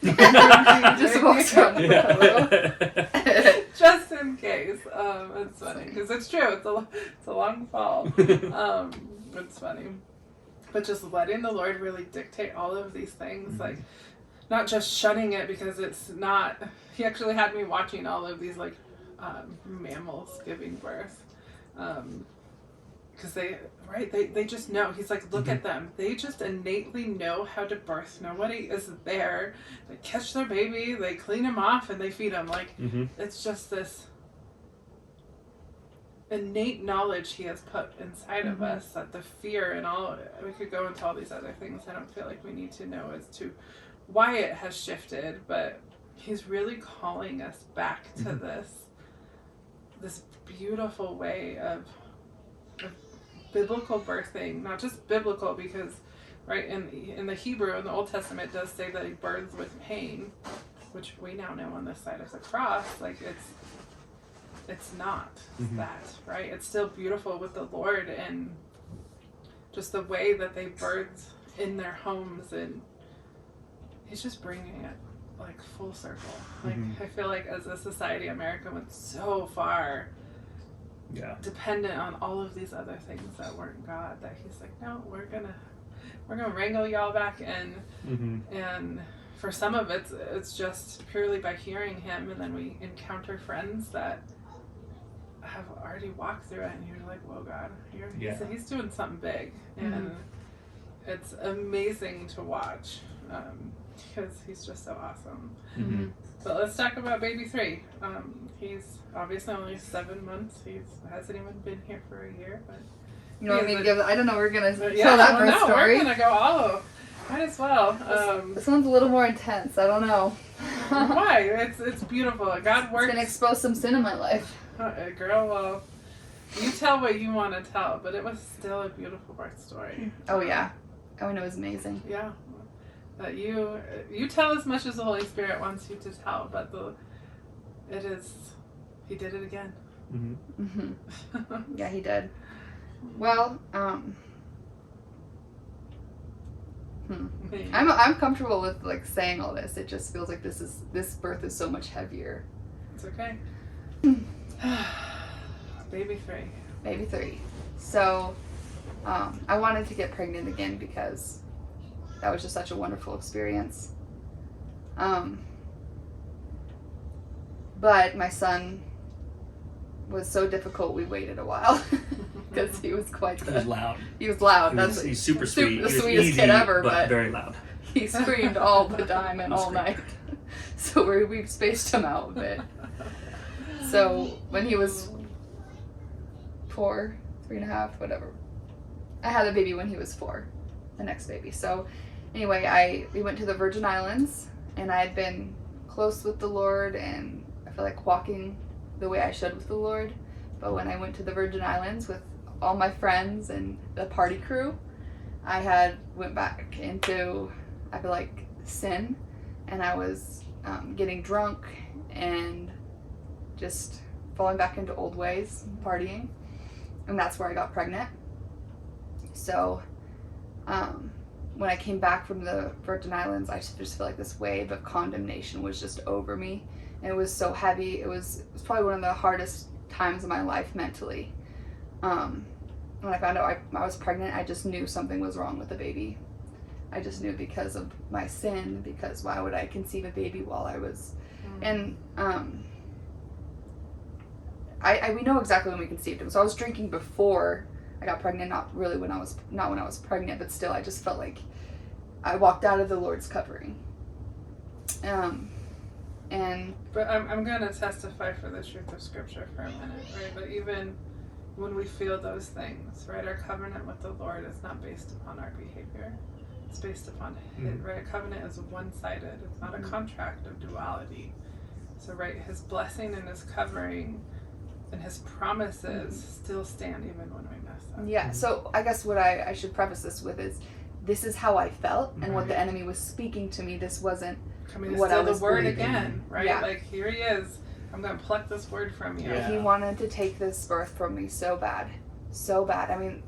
Just walks around with a pillow. Just in case. It's funny, because it's true, it's a long fall. It's funny. But just letting the Lord really dictate all of these things, like, not just shunning it because it's not. He actually had me watching all of these, like, mammals giving birth, because they just know. He's like, look at them. They just innately know how to birth. Nobody is there. They catch their baby, they clean him off, and they feed him. Like, it's just this innate knowledge he has put inside of us, that the fear and all, we could go into all these other things I don't feel like we need to know as to why it has shifted, but he's really calling us back to this beautiful way of biblical birthing. Not just biblical, because right in the Hebrew, in the Old Testament, it does say that he births with pain, which we now know on this side of the cross, like, it's not that, right? It's still beautiful with the Lord, and just the way that they birth in their homes, and he's just bringing it, like, full circle. Like, I feel like as a society, America went so far dependent on all of these other things that weren't God, that he's like, no, we're gonna wrangle y'all back in. And for some of it's just purely by hearing him, and then we encounter friends that have already walked through it, and you're like, whoa, God, he's doing something big, and it's amazing to watch, because he's just so awesome. But let's talk about baby 3. He's obviously only 7 months. He hasn't even been here for a year, but you know what I mean? I don't know, we're gonna tell that birth story. We're gonna go might as well. This one's a little more intense. I don't know. Why? It's beautiful. God works. It's gonna expose some sin in my life. Girl, well, you tell what you want to tell, but it was still a beautiful birth story. Oh yeah. Oh, and it was amazing. Yeah. You tell as much as the Holy Spirit wants you to tell, but he did it again. Yeah, he did. Well, I'm comfortable with, like, saying all this. It just feels like this birth is so much heavier. It's okay. Baby 3. So, I wanted to get pregnant again because that was just such a wonderful experience. But my son was so difficult, we waited a while because he was quite He was loud. He was loud. He's super sweet. The sweetest kid ever, but very loud. He screamed all the time and all night. So we've spaced him out a bit. So when he was 4, 3.5, whatever, I had a baby when he was 4, the next baby. So anyway, we went to the Virgin Islands, and I had been close with the Lord, and I feel like walking the way I should with the Lord. But when I went to the Virgin Islands with all my friends and the party crew, I went back into, I feel like, sin, and I was getting drunk and just falling back into old ways, partying, and that's where I got pregnant. So when I came back from the Virgin Islands, I just feel like this wave of condemnation was just over me, and it was so heavy. It was probably one of the hardest times of my life mentally. When I found out I was pregnant, I just knew something was wrong with the baby. I just knew because of my sin, because why would I conceive a baby while I was, and we know exactly when we conceived him. So I was drinking before I got pregnant, not when I was pregnant, but still I just felt like I walked out of the Lord's covering. But I'm going to testify for the truth of Scripture for a minute, right? But even when we feel those things, right, our covenant with the Lord is not based upon our behavior. It's based upon His, right? A covenant is one-sided. It's not a contract of duality. So, right, His blessing and His covering and His promises still stand even when we mess up. Yeah, so I guess what I should preface this with is, this is how I felt, and what the enemy was speaking to me. This wasn't what I was the word believing. again, right? Yeah. Like, here He is. I'm going to pluck this word from you. Yeah. He wanted to take this birth from me so bad. So bad. I mean,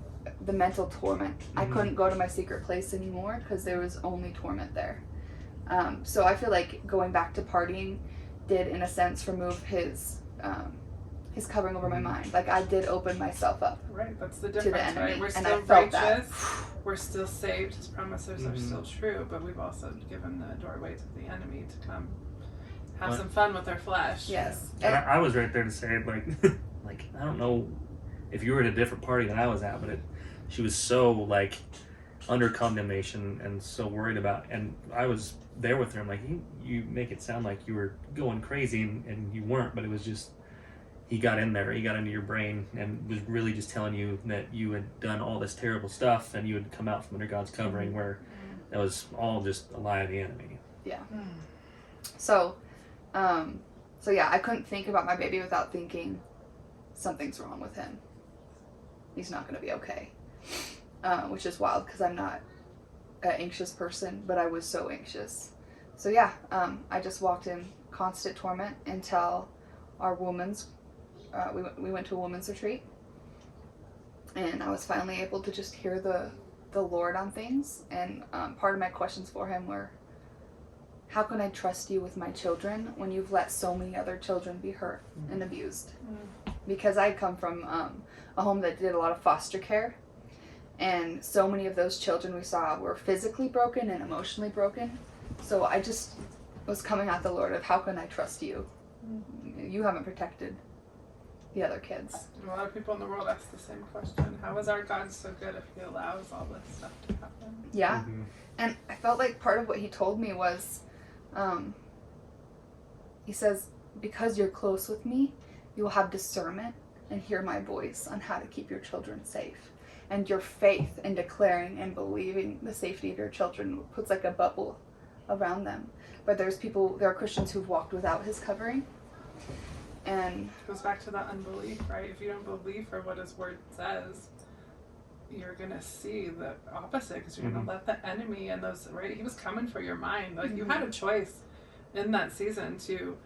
the mental torment. I couldn't go to my secret place anymore because there was only torment there. So I feel like going back to partying did, in a sense, remove his covering over my mind. Like, I did open myself up. Right, that's the to the difference, enemy, right? We're and still I felt righteous, that. we're still saved, His promises are still true, but we've also given the doorway to the enemy to come have some fun with our flesh. Yes. And I was right there to say, like I don't know if you were at a different party than I was at, but she was so, like, under condemnation and so worried about, and I was there with her. I'm like, you make it sound like you were going crazy, and you weren't, but it was just, he got in there, he got into your brain and was really just telling you that you had done all this terrible stuff and you had come out from under God's covering, where that was all just a lie of the enemy. Yeah. So yeah, I couldn't think about my baby without thinking something's wrong with him. He's not going to be okay. Which is wild because I'm not an anxious person, but I was so anxious. So yeah, I just walked in constant torment until our we went to a women's retreat, and I was finally able to just hear the Lord on things. And part of my questions for him were, how can I trust you with my children when you've let so many other children be hurt and abused? Because I come from a home that did a lot of foster care, and so many of those children we saw were physically broken and emotionally broken. So I just was coming at the Lord of, how can I trust you? You haven't protected the other kids. A lot of people in the world ask the same question. How is our God so good if He allows all this stuff to happen? Yeah. And I felt like part of what he told me was, he says, because you're close with me, you will have discernment and hear my voice on how to keep your children safe. And your faith in declaring and believing the safety of your children puts like a bubble around them. But there are Christians who've walked without his covering. And it goes back to that unbelief, right? If you don't believe for what His word says, you're going to see the opposite, because you're going to let the enemy and those, right? He was coming for your mind. Like, you had a choice in that season to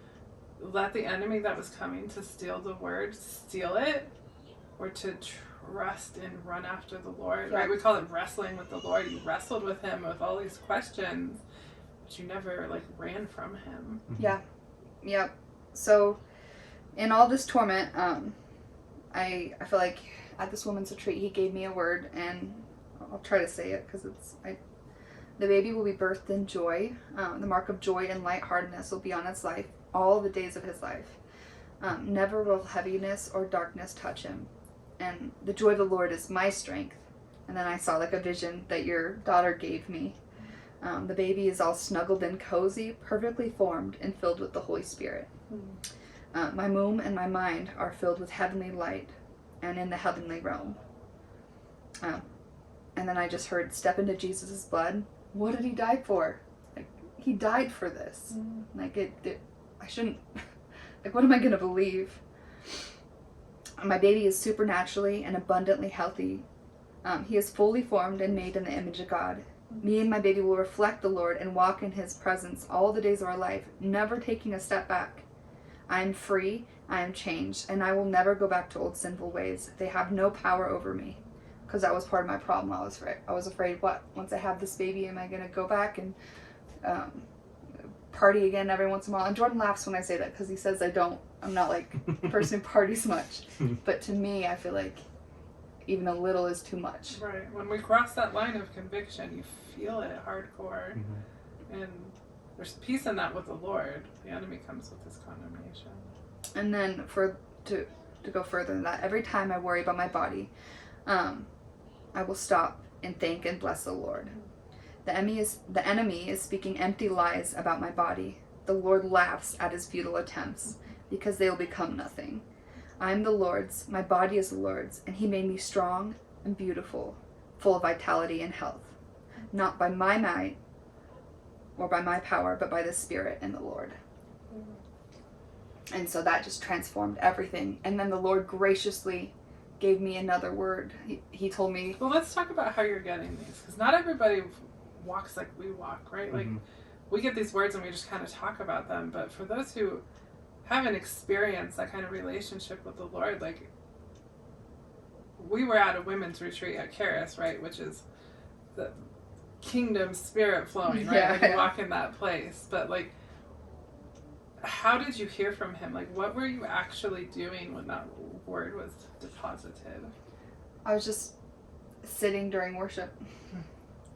let the enemy that was coming to steal the word, steal it, or to trust and run after the Lord, right? We call it wrestling with the Lord. You wrestled with Him with all these questions, but you never, like, ran from Him. Yeah. Yep. So in all this torment, I feel like at this woman's retreat, he gave me a word, and I'll try to say it because the baby will be birthed in joy. The mark of joy and lightheartedness will be on its life all the days of his life. Never will heaviness or darkness touch him. And the joy of the Lord is my strength. And then I saw like a vision that your daughter gave me. The baby is all snuggled and cozy, perfectly formed and filled with the Holy Spirit. My womb and my mind are filled with heavenly light and in the heavenly realm. And then I just heard, step into Jesus' blood. What did he die for? Like, he died for this. Like, I shouldn't, like, what am I going to believe? My baby is supernaturally and abundantly healthy. He is fully formed and made in the image of God. Me and my baby will reflect the Lord and walk in his presence all the days of our life, never taking a step back. I am free, I am changed, and I will never go back to old sinful ways. They have no power over me. Because that was part of my problem. I was afraid, what? Once I have this baby, am I going to go back and party again every once in a while? And Jordan laughs when I say that because he says I'm not like a person who parties much. But to me, I feel like even a little is too much. Right. When we cross that line of conviction, you feel it hardcore. And there's peace in that with the Lord. The enemy comes with his condemnation. And then to go further than that, every time I worry about my body, I will stop and thank and bless the Lord. The enemy is speaking empty lies about my body. The Lord laughs at his futile attempts because they will become nothing. I am the Lord's, my body is the Lord's, and he made me strong and beautiful, full of vitality and health. Not by my might or by my power, but by the Spirit and the Lord. And so that just transformed everything. And then the Lord graciously gave me another word. He told me... Well, let's talk about how you're getting these. Because not everybody walks like we walk, right? Like, we get these words and we just kind of talk about them. But for those who haven't experienced that kind of relationship with the Lord, like, we were at a women's retreat at Charis, right? Which is the kingdom spirit flowing, right? Yeah, like, you walk in that place. But, like, how did you hear from him? Like, what were you actually doing when that word was deposited? I was just sitting during worship.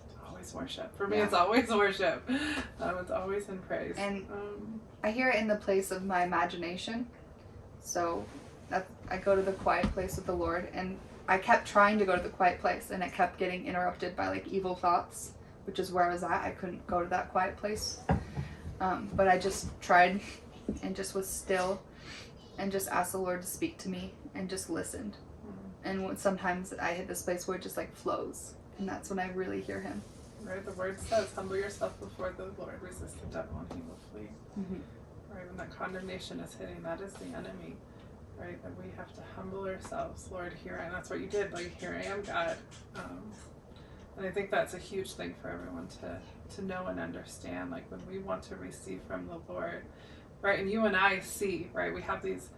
It's always worship. For me, it's always worship. It's always in praise. And I hear it in the place of my imagination. So I go to the quiet place with the Lord. And I kept trying to go to the quiet place. And it kept getting interrupted by, like, evil thoughts, which is where I was at. I couldn't go to that quiet place. But I just tried and just was still and just asked the Lord to speak to me and just listened. And sometimes I hit this place where it just, like, flows. And that's when I really hear him. Right, the word says, humble yourself before the Lord, resist the devil and he will flee. Right, when that condemnation is hitting, that is the enemy. Right, that we have to humble ourselves. Lord, here I am. That's what you did. Like, here I am, God. And I think that's a huge thing for everyone to know and understand. Like, when we want to receive from the Lord, right? And you and I see, right? We have these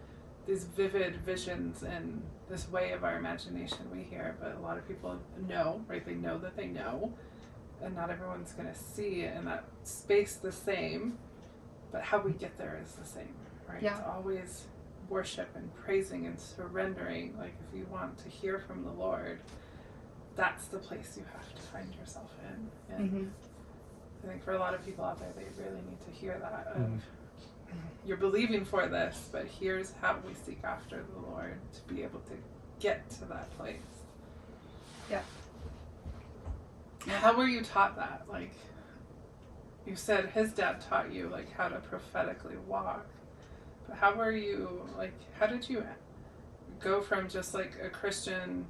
vivid visions and this way of our imagination we hear, but a lot of people know, right? They know that they know, and not everyone's going to see it in that space the same, but how we get there is the same, right? Yeah. It's always worship and praising and surrendering. Like, if you want to hear from the Lord, that's the place you have to find yourself in. And I think for a lot of people out there, they really need to hear that of, you're believing for this, but here's how we seek after the Lord to be able to get to that place. Yeah. How were you taught that? Like, you said his dad taught you, like, how to prophetically walk. But how were you, like, how did you go from just, like, a Christian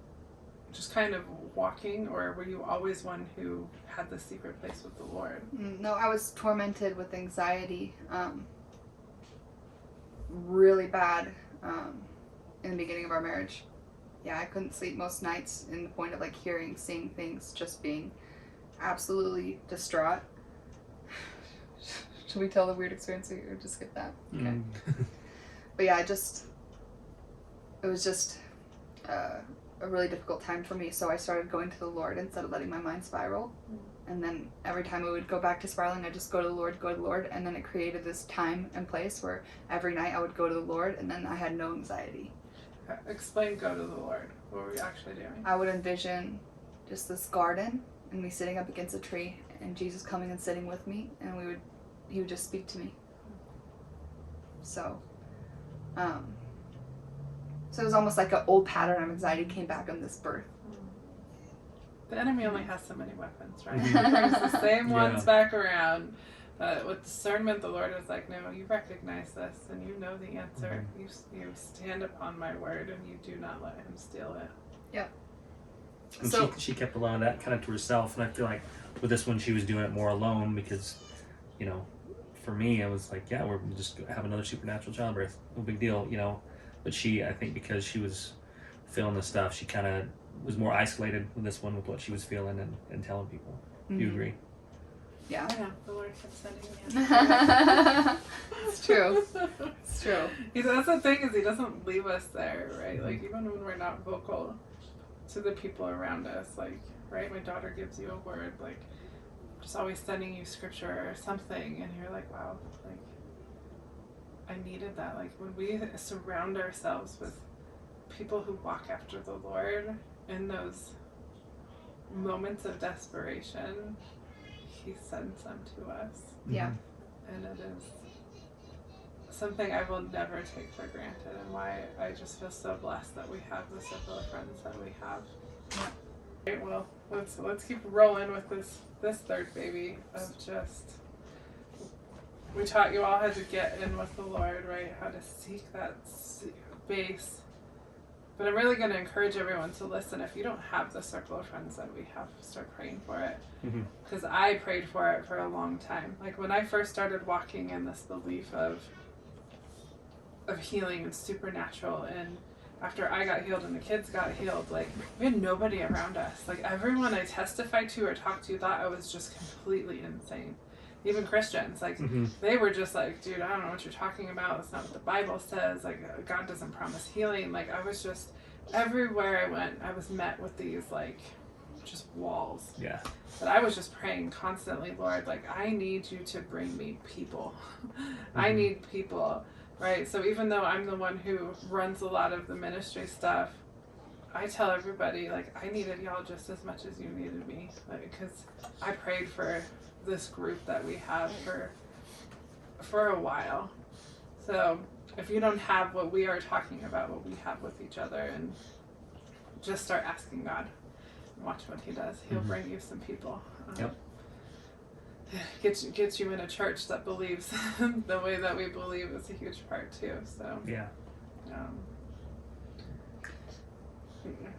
just kind of walking, or were you always one who had the secret place with the Lord? No, I was tormented with anxiety, really bad, in the beginning of our marriage. Yeah, I couldn't sleep most nights, in the point of, like, seeing things, just being absolutely distraught. Should we tell the weird experience or just skip that? Okay. But yeah, it was just a really difficult time for me, so I started going to the Lord instead of letting my mind spiral. And then every time it would go back to spiraling, I'd just go to the Lord, and then it created this time and place where every night I would go to the Lord, and then I had no anxiety. Explain go to the Lord. What were you actually doing? I would envision just this garden, and me sitting up against a tree, and Jesus coming and sitting with me, and he would just speak to me. So it was almost like an old pattern of anxiety came back on this birth. The enemy only has so many weapons, right? He brings the same ones back around. But with discernment, the Lord was like, no, you recognize this, and you know the answer. You stand upon my word, and you do not let him steal it. Yep. And So- she kept a lot of that kind of to herself, and I feel like with this one she was doing it more alone because, you know, for me I was like, yeah, we're just gonna have another supernatural childbirth, no big deal, you know. But she, I think because she was feeling this stuff, she kind of was more isolated with this one with what she was feeling and telling people. Do you agree? Yeah. Yeah, the Lord kept sending me. It's true. It's true. That's the thing, is he doesn't leave us there, right? Like, even when we're not vocal to the people around us, like, right, my daughter gives you a word, like, just always sending you scripture or something, and you're like, wow, like, I needed that. Like, when we surround ourselves with people who walk after the Lord in those moments of desperation, he sends them to us. Yeah. And it is something I will never take for granted, and why I just feel so blessed that we have the circle of friends that we have. Yeah. Right, well, let's keep rolling with this third baby of just, we taught you all how to get in with the Lord, right? How to seek that base. But I'm really going to encourage everyone to listen. If you don't have the circle of friends that we have, start praying for it. Because I prayed for it for a long time. Like, when I first started walking in this belief of healing and supernatural, and after I got healed and the kids got healed, like, we had nobody around us. Like, everyone I testified to or talked to thought I was just completely insane. Even Christians, like, they were just like, dude, I don't know what you're talking about. That's not what the Bible says. Like, God doesn't promise healing. Like, I was just, everywhere I went, I was met with these, like, just walls. Yeah. But I was just praying constantly, Lord, like, I need you to bring me people. I need people, right? So even though I'm the one who runs a lot of the ministry stuff, I tell everybody, like, I needed y'all just as much as you needed me. Like, because I prayed for this group that we have for a while. So if you don't have what we are talking about, what we have with each other, and just start asking God and watch what he does. He'll bring you some people. Yep. Gets you in a church that believes the way that we believe is a huge part too. So Yeah.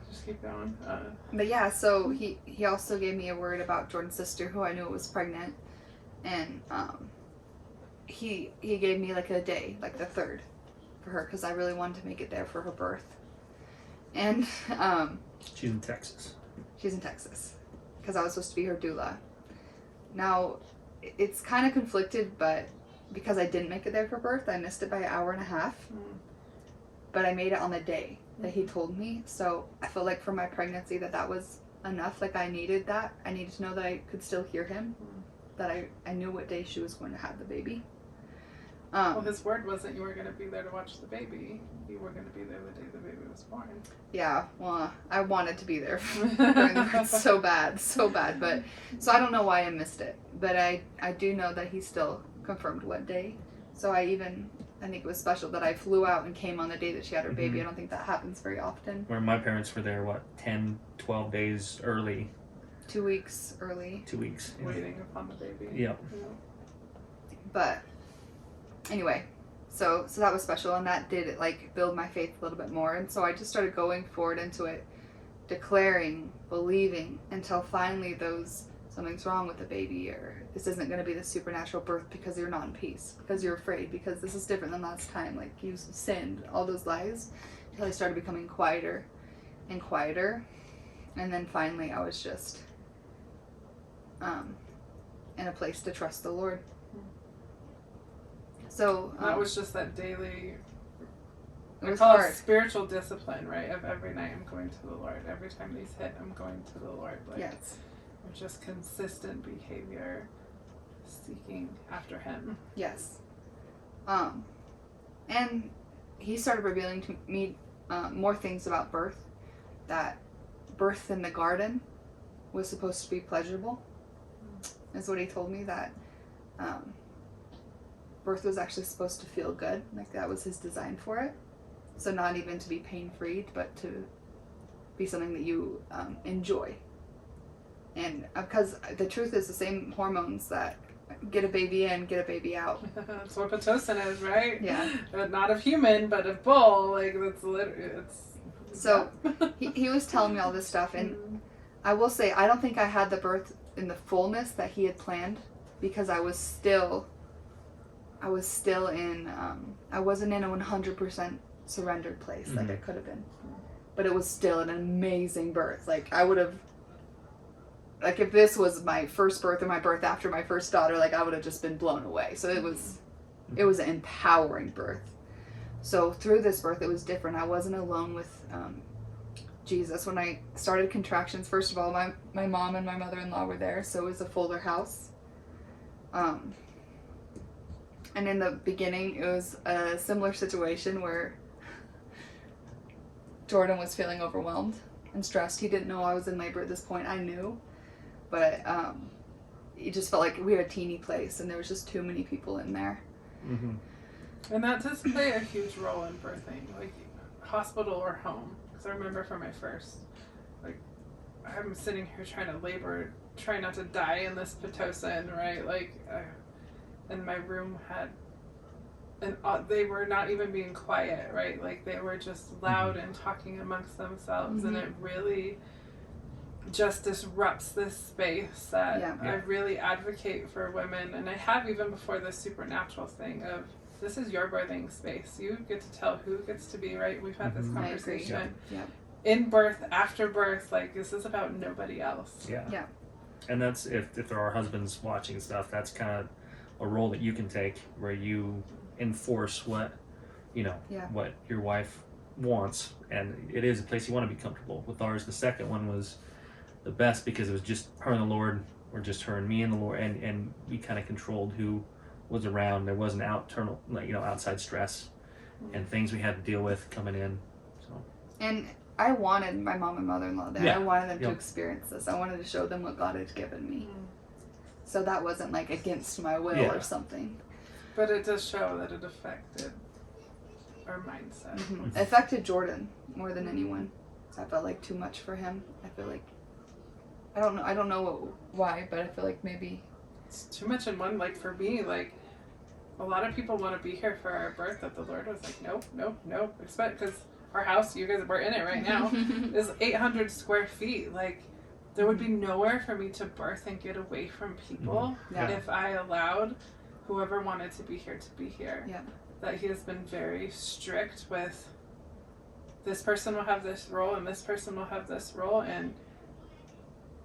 Just keep going. But yeah, so he also gave me a word about Jordan's sister, who I knew was pregnant, and he gave me like a day, like the 3rd, for her, because I really wanted to make it there for her birth. And She's in Texas. she's in Texas, because I was supposed to be her doula. Now, it's kind of conflicted, but because I didn't make it there for birth, I missed it by an hour and a half. But I made it on the day that he told me, so I felt like for my pregnancy that was enough. Like, I needed that. I needed to know that I could still hear him, that I knew what day she was going to have the baby. Well, his word wasn't you were going to be there to watch the baby. You were going to be there the day the baby was born. Yeah, well, I wanted to be there during the birth so bad, but so I don't know why I missed it, but I do know that he still confirmed what day. So I think it was special that I flew out and came on the day that she had her baby. I don't think that happens very often. Where my parents were there, 10, 12 days early. 2 weeks early. 2 weeks. Yeah. Waiting upon the baby. Yep. But anyway, so that was special, and that did like build my faith a little bit more. And so I just started going forward into it, declaring, believing, until finally something's wrong with the baby, or this isn't going to be the supernatural birth because you're not in peace, because you're afraid, because this is different than last time, like you sinned, all those lies, until I started becoming quieter and quieter. And then finally I was just in a place to trust the Lord. So that was just that daily, it was call hard. it spiritual discipline, right? Of every night I'm going to the Lord. Every time these hit, I'm going to the Lord. Like, Yes. just consistent behavior, seeking after him. Yes. And he started revealing to me more things about birth. That birth in the garden was supposed to be pleasurable, is what he told me. That birth was actually supposed to feel good. Like, that was his design for it. So not even to be pain-free, but to be something that you enjoy. And because the truth is, the same hormones that get a baby in, get a baby out. That's what Pitocin is, right? Yeah. Not of human, but of bull. Like, that's literally, it's... So he was telling me all this stuff, and I will say, I don't think I had the birth in the fullness that he had planned, because I was still in, I wasn't in a 100% surrendered place like I could have been. But it was still an amazing birth. Like, I would have, like, if this was my first birth or my birth after my first daughter, like, I would have just been blown away. So it was an empowering birth. So through this birth, it was different. I wasn't alone with Jesus. When I started contractions, first of all, my mom and my mother-in-law were there, so it was a fuller house. And in the beginning, it was a similar situation where Jordan was feeling overwhelmed and stressed. He didn't know I was in labor at this point. I knew, but it just felt like we were a teeny place, and there was just too many people in there. Mm-hmm. And that does play a huge role in birthing, like hospital or home. Because I remember for my first, like, I'm sitting here trying to labor, trying not to die in this Pitocin, right? Like, and my room had, and they were not even being quiet, right? Like, they were just loud and talking amongst themselves, and it really just disrupts this space that I really advocate for women, and I have even before this supernatural thing of, this is your birthing space. You get to tell who gets to be, right? We've had this conversation. In birth, after birth, like, this is about nobody else. Yeah. And that's, if there are husbands watching stuff, that's kind of a role that you can take, where you enforce what, what your wife wants. And it is a place you want to be comfortable. With ours, the second one was the best because it was just her and the Lord, or just her and me and the Lord, and we kind of controlled who was around. There wasn't outside stress and things we had to deal with coming in. So. And I wanted my mom and mother-in-law there. I wanted them to experience this. I wanted to show them what God had given me. So that wasn't like against my will or something. But it does show that it affected our mindset. It affected Jordan more than anyone. I felt like too much for him. I feel like, I don't know why, but I feel like maybe it's too much in one. Like, for me, like, a lot of people want to be here for our birth, that the Lord was like, nope. Because our house, you guys are in it right now, is 800 square feet. Like, there would be nowhere for me to birth and get away from people if I allowed whoever wanted to be here. That he has been very strict with, this person will have this role and this person will have this role, and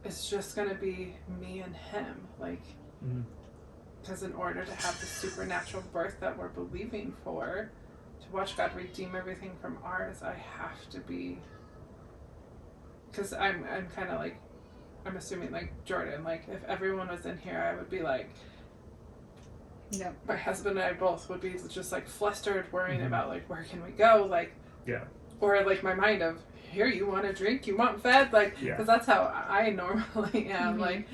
it's just going to be me and him. Like, because in order to have the supernatural birth that we're believing for, to watch God redeem everything from ours, I have to be, because I'm kind of like, I'm assuming like Jordan, like, if everyone was in here, I would be like, my husband and I both would be just like flustered, worrying about like, where can we go? Like, or like my mind of, here, you want a drink, you want fed, like, because that's how I normally am, like,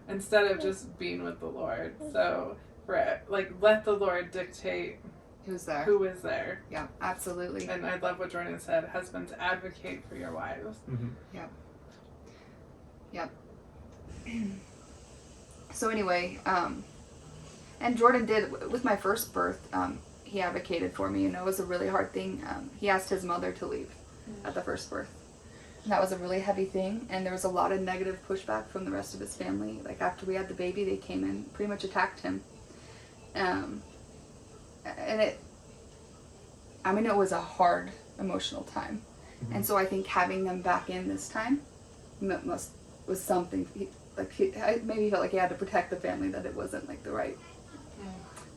instead of just being with the Lord. So, like, let the Lord dictate who's there. Who is there. Yeah, absolutely. And I love what Jordan said, husbands, advocate for your wives. Yep. So anyway, and Jordan did, with my first birth, he advocated for me, and it was a really hard thing. He asked his mother to leave at the first birth. And that was a really heavy thing, and there was a lot of negative pushback from the rest of his family. Like, after we had the baby, they came in, pretty much attacked him. And it was a hard emotional time. And so I think having them back in this time was something, maybe he felt like he had to protect the family, that it wasn't like the right,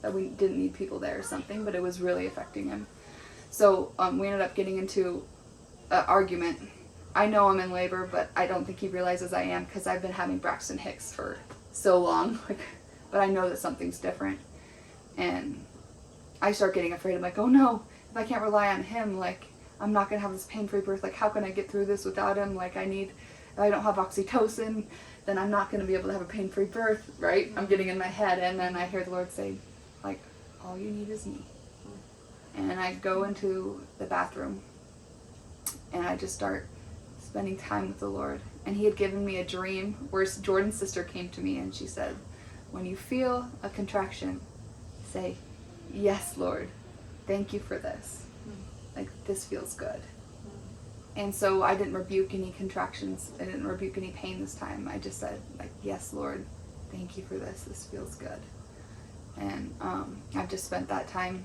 that we didn't need people there or something, but it was really affecting him. So we ended up getting into an argument. I know I'm in labor, but I don't think he realizes I am, because I've been having Braxton Hicks for so long, but I know that something's different. And I start getting afraid. I'm like, oh no, if I can't rely on him, like, I'm not going to have this pain-free birth. Like, how can I get through this without him? Like, if I don't have oxytocin, then I'm not going to be able to have a pain-free birth, right? I'm getting in my head, and then I hear the Lord say, like, all you need is me. And I go into the bathroom, and I just start spending time with the Lord. And he had given me a dream where Jordan's sister came to me, and she said, when you feel a contraction, say, yes, Lord, thank you for this. Like, this feels good. And so I didn't rebuke any contractions. I didn't rebuke any pain this time. I just said, like, yes, Lord, thank you for this. This feels good. And I've just spent that time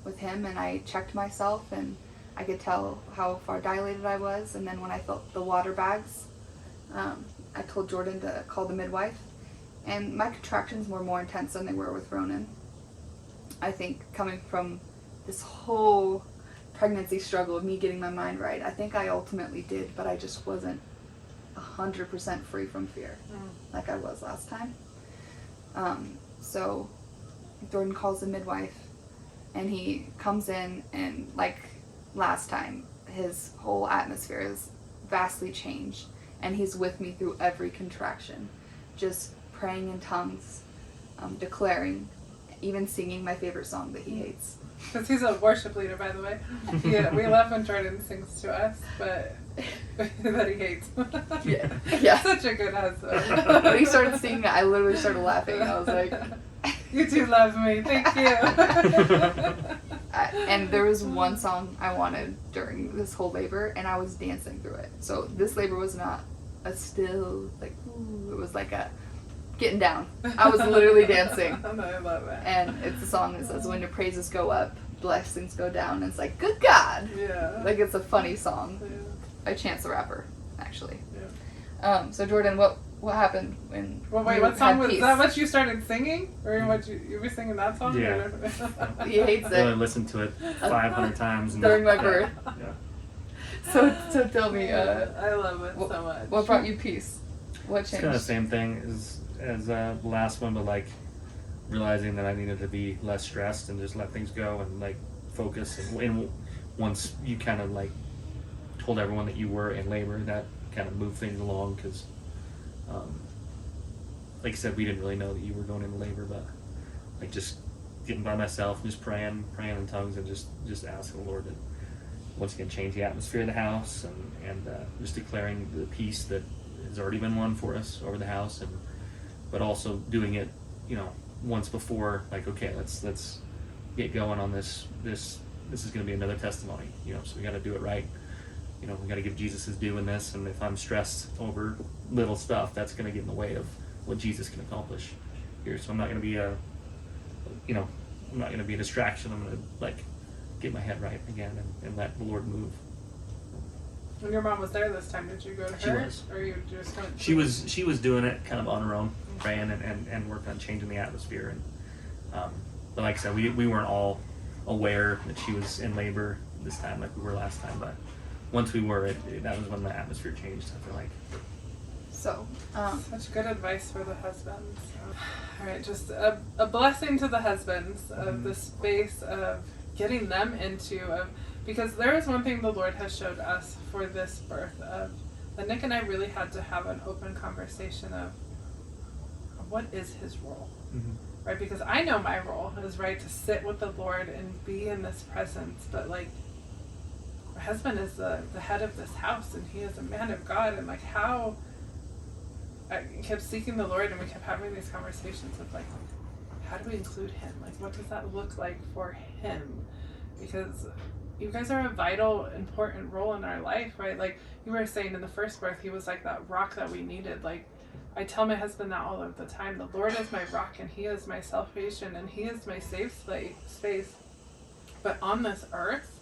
with him, and I checked myself, and I could tell how far dilated I was. And then when I felt the water bags, I told Jordan to call the midwife. And my contractions were more intense than they were with Ronan. I think coming from this whole pregnancy struggle of me getting my mind right, I think I ultimately did, but I just wasn't 100% free from fear like I was last time. So Jordan calls the midwife, and he comes in, and like last time, his whole atmosphere is vastly changed, and he's with me through every contraction, just praying in tongues, declaring, even singing my favorite song that he hates. Because he's a worship leader, by the way. Yeah, we love when Jordan sings to us, but that he hates. Yeah. Such a good husband. When he started singing, I literally started laughing. I was like, you do love me. Thank you. And there was one song I wanted during this whole labor, and I was dancing through it. So this labor was not a still, like, ooh, it was like a getting down. I was literally dancing. I love it. And it's a song that says, when your praises go up, blessings go down. And it's like, good God. Yeah. Like, it's a funny song. Yeah. By Chance the Rapper, actually. Yeah. So Jordan, what happened when Well, wait, you what song had was peace? that? What you started singing, or what you were singing that song? Yeah. He hates I only it listened to it 500 times. And during my birth. Yeah. So tell me, I love it so much. what brought you peace? What It's changed? kind of the same thing as the last one, but like realizing that I needed to be less stressed and just let things go and like focus. And once you kind of like told everyone that you were in labor, that kind of moved things along, because like I said, we didn't really know that you were going into labor, but like just getting by myself, just praying in tongues, and just asking the Lord to once again change the atmosphere of the house, and just declaring the peace that has already been won for us over the house, but also doing it, once before, like, okay, let's get going on this is going to be another testimony, so we got to do it right. We got to give Jesus his due in this, and if I'm stressed over little stuff, that's going to get in the way of what Jesus can accomplish here. So I'm not going to be I'm not going to be a distraction. I'm going to like get my head right again and let the Lord move. When your mom was there this time, did you go to her? She was. Or you just went? She was doing it kind of on her own, praying and working on changing the atmosphere. And but like I said, we weren't all aware that she was in labor this time like we were last time. But once we were, that was when the atmosphere changed, I feel like. So, such good advice for the husbands. All right, just a blessing to the husbands of the space of getting them into because there is one thing the Lord has showed us for this birth of that Nick and I really had to have an open conversation of what is his role, right? Because I know my role is right to sit with the Lord and be in this presence, but like my husband is the head of this house, and he is a man of God, and like how I kept seeking the Lord, and we kept having these conversations of like, how do we include him? Like, what does that look like for him? Because you guys are a vital, important role in our life, right? Like you were saying in the first birth, he was like that rock that we needed. Like I tell my husband that all of the time. The Lord is my rock, and he is my salvation, and he is my safe space. But on this earth,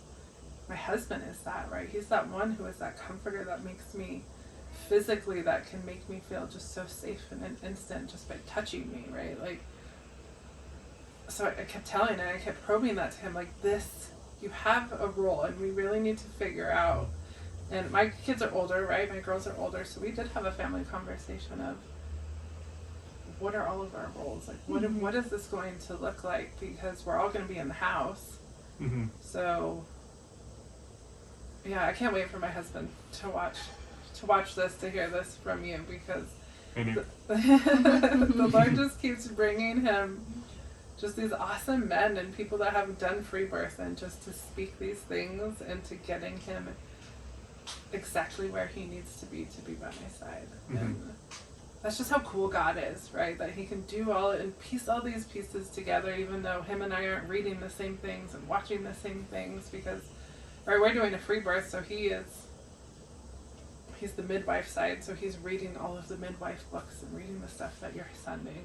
my husband is that, right? He's that one who is that comforter that makes me physically, that can make me feel just so safe in an instant just by touching me, right? Like, so I kept telling and I kept probing that to him, like, this, you have a role, and we really need to figure out. And my kids are older, right? My girls are older, so we did have a family conversation of what are all of our roles? Like, what is this going to look like? Because we're all going to be in the house. So, yeah, I can't wait for my husband to watch this, to hear this from you, because the Lord just keeps bringing him just these awesome men and people that have done free birth, and just to speak these things into getting him exactly where he needs to be by my side. And that's just how cool God is, right? That he can do all these pieces together, even though him and I aren't reading the same things and watching the same things, because right, we're doing a free birth, so he is he's the midwife side, so he's reading all of the midwife books and reading the stuff that you're sending.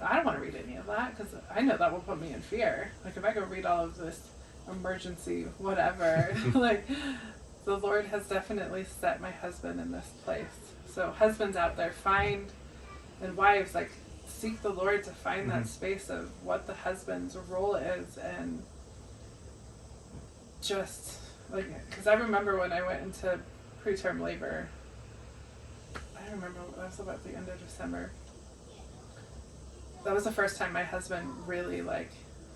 I don't want to read any of that because I know that will put me in fear. Like if I go read all of this emergency whatever, like the Lord has definitely set my husband in this place. So husbands out there, find, and wives, like seek the Lord to find that space of what the husband's role is, and just like, because I remember when I went into preterm labor, I remember that was about the end of December. That was the first time my husband really, like,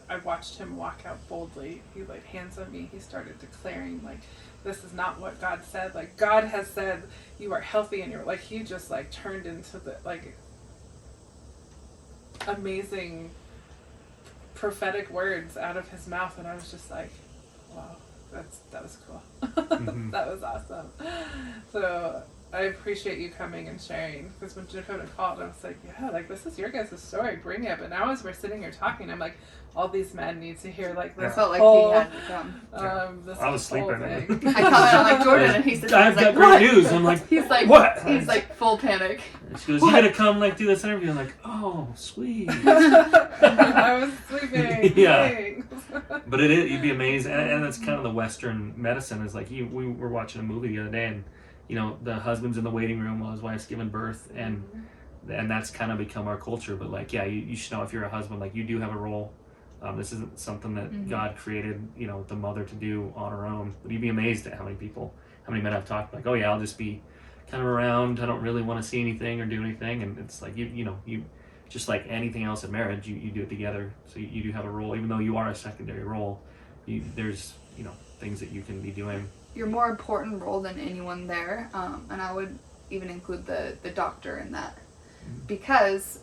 I watched him walk out boldly. He laid hands on me. He started declaring, like, this is not what God said. Like, God has said you are healthy, and you're, like, he just, like, turned into the, like, amazing prophetic words out of his mouth. And I was just like, wow, that was cool. That was awesome. So I appreciate you coming and sharing, because when Jakota called, I was like, yeah, like, this is your guys' story, bring it. But now as we're sitting here talking, I'm like, all these men need to hear, like, this I felt like whole, he had to come. this I was whole sleeping. thing. I called out like Jordan, and he said, I've got like, great what? news. I'm like, He's like, what? He's like full panic. And she goes, you gotta come like do this interview. I'm like, oh, sweet. I was sleeping. Yeah. Thanks. But it is, you'd be amazed, and that's kind of the Western medicine. Is like we were watching a movie the other day, and you know the husband's in the waiting room while his wife's giving birth, and that's kind of become our culture. But like, yeah, you should know if you're a husband, like you do have a role. This isn't something that God created, you know, the mother to do on her own. But you'd be amazed at how many men I've talked like, oh yeah, I'll just be kind of around. I don't really want to see anything or do anything, and it's like you just like anything else in marriage, you do it together. So you do have a role, even though you are a secondary role. There's things that you can be doing. Your more important role than anyone there, and I would even include the doctor in that, because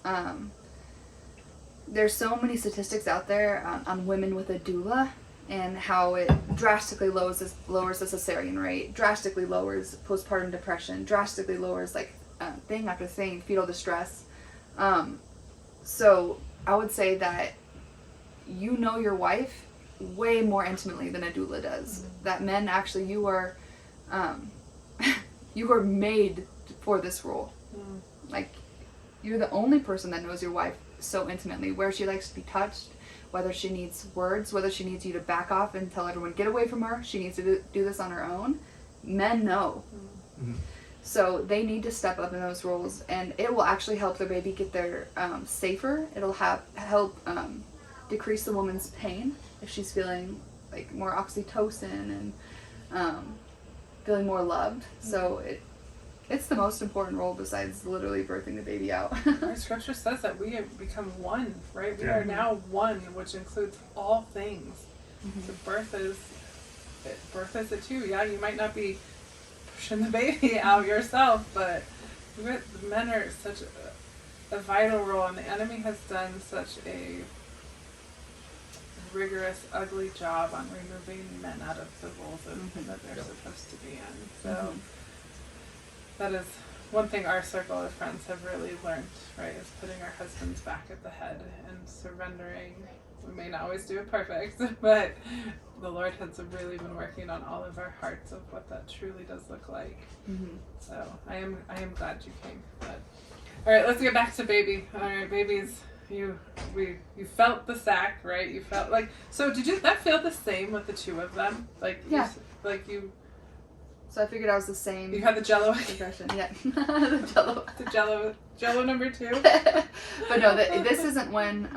there's so many statistics out there on women with a doula, and how it drastically lowers the cesarean rate, drastically lowers postpartum depression, drastically lowers like thing after thing, fetal distress. So I would say that you know your wife way more intimately than a doula does. That men, actually, you are made for this role. Like, you're the only person that knows your wife so intimately, where she likes to be touched, whether she needs words, whether she needs you to back off and tell everyone, get away from her, she needs to do this on her own. Men know. So they need to step up in those roles, and it will actually help their baby get there safer. It'll help decrease the woman's pain if she's feeling like more oxytocin and feeling more loved. So it's the most important role besides literally birthing the baby out. Our scripture says that we have become one, right? We are now one, which includes all things. So birth is it too. Yeah, you might not be pushing the baby out yourself, but the men are such a vital role, and the enemy has done such a rigorous, ugly job on removing men out of the roles that they're supposed to be in. So that is one thing our circle of friends have really learned, right, is putting our husbands back at the head and surrendering. We may not always do it perfect, but the Lord has really been working on all of our hearts of what that truly does look like. So I am glad you came. But all right, let's get back to baby. All right, babies. You felt the sack, right? You felt like, so did that feel the same with the two of them? Like, yeah. So I figured I was the same. You had the Jello. Progression, yeah. The Jello. The Jello number 2. But no, this isn't when.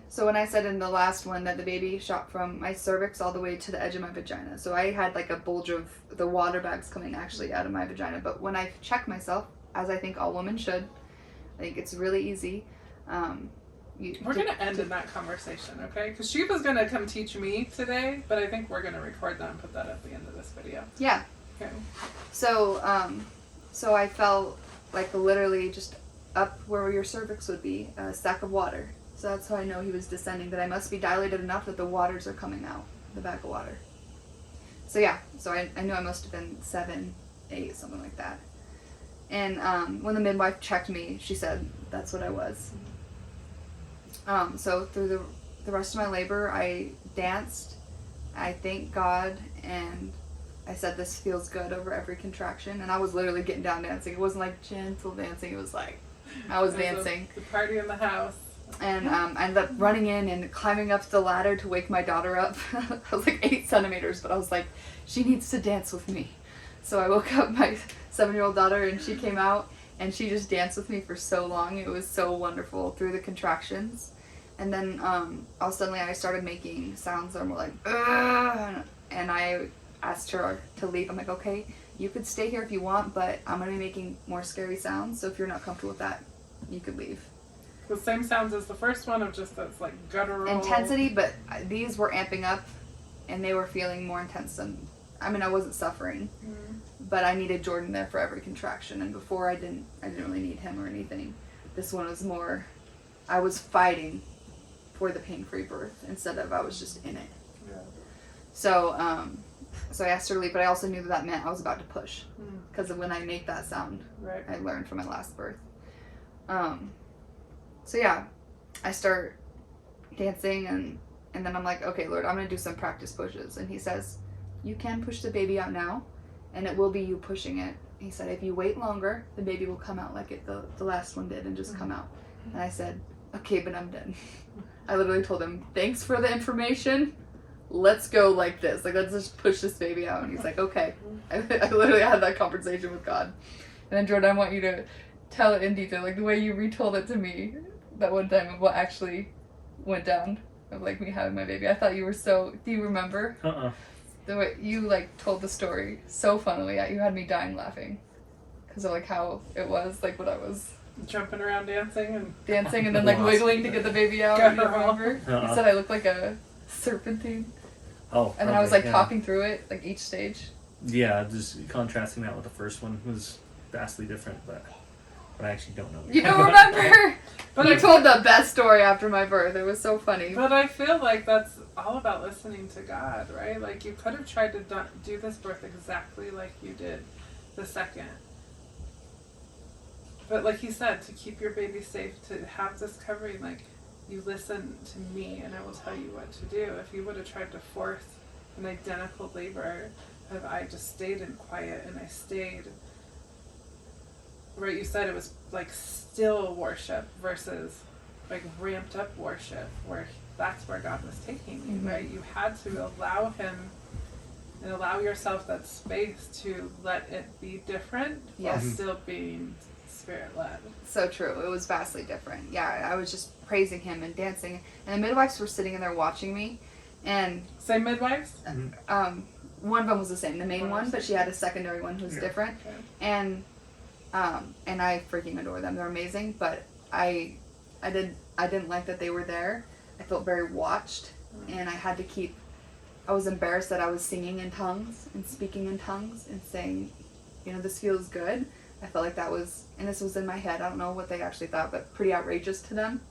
So when I said in the last one that the baby shot from my cervix all the way to the edge of my vagina, so I had like a bulge of the water bags coming actually out of my vagina. But when I check myself, as I think all women should, I think it's really easy. We're going to end in that conversation, okay? Because she was going to come teach me today, but I think we're going to record that and put that at the end of this video. Yeah. Okay. So I felt like literally just up where your cervix would be, a sack of water. So that's how I know he was descending, that I must be dilated enough that the waters are coming out, the bag of water. So yeah, so I knew I must have been 7, 8, something like that. And when the midwife checked me, she said that's what I was. So through the rest of my labor, I danced, I thanked God, and I said, this feels good over every contraction. And I was literally getting down dancing. It wasn't like gentle dancing. It was like, I was dancing. The party in the house. And I ended up running in and climbing up the ladder to wake my daughter up. I was like 8 centimeters, but I was like, she needs to dance with me. So I woke up my 7-year-old daughter, and she came out, and she just danced with me for so long. It was so wonderful through the contractions. And then all suddenly I started making sounds that were more like, ugh, and I asked her to leave. I'm like, okay, you could stay here if you want, but I'm going to be making more scary sounds, so if you're not comfortable with that, you could leave. The same sounds as the first one, of just that's like guttural intensity, but these were amping up, and they were feeling more intense than. I mean, I wasn't suffering, but I needed Jordan there for every contraction, and before I didn't really need him or anything. This one was more. I was fighting for the pain-free birth instead of I was just in it. Yeah. So, so I asked her to leave, but I also knew that meant I was about to push, because of when I make that sound, right. I learned from my last birth. So yeah, I start dancing, and then I'm like, okay, Lord, I'm going to do some practice pushes. And he says, you can push the baby out now, and it will be you pushing it. He said, if you wait longer, the baby will come out like the last one did and just come out. And I said, okay, but I'm done. I literally told him, thanks for the information. Let's go like this. Like, let's just push this baby out. And he's like, okay. I literally had that conversation with God. And then, Jordan, I want you to tell it in detail, like the way you retold it to me that one time of what actually went down of like me having my baby. I thought you were so. Do you remember? The way you like told the story so funnily. You had me dying laughing because of like how it was, like what I was jumping around dancing and then like wiggling to get the baby out. You remember? You said I looked like a serpentine. Oh. And then I was like talking through it, like each stage. Yeah, just contrasting that with the first one was vastly different, but I actually don't know. You don't remember? But you told the best story after my birth. It was so funny. But I feel like that's all about listening to God, right? Like, you could have tried to do this birth exactly like you did the second. But like he said, to keep your baby safe, to have this covering, like, you listen to me and I will tell you what to do. If you would have tried to force an identical labor, if I just stayed in quiet and I stayed... Right, you said it was like still worship versus like ramped up worship, where that's where God was taking you, right? You had to allow him and allow yourself that space to let it be different while still being spirit-led. So true. It was vastly different. Yeah, I was just praising him and dancing, and the midwives were sitting in there watching me, and... Same midwives? One of them was the same, the main one, but she had a secondary one who was different, and I freaking adore them. They're amazing, but I didn't like that they were there. I felt very watched, and I was embarrassed that I was singing in tongues and speaking in tongues and saying, this feels good. I felt like that was, and this was in my head, I don't know what they actually thought, but pretty outrageous to them.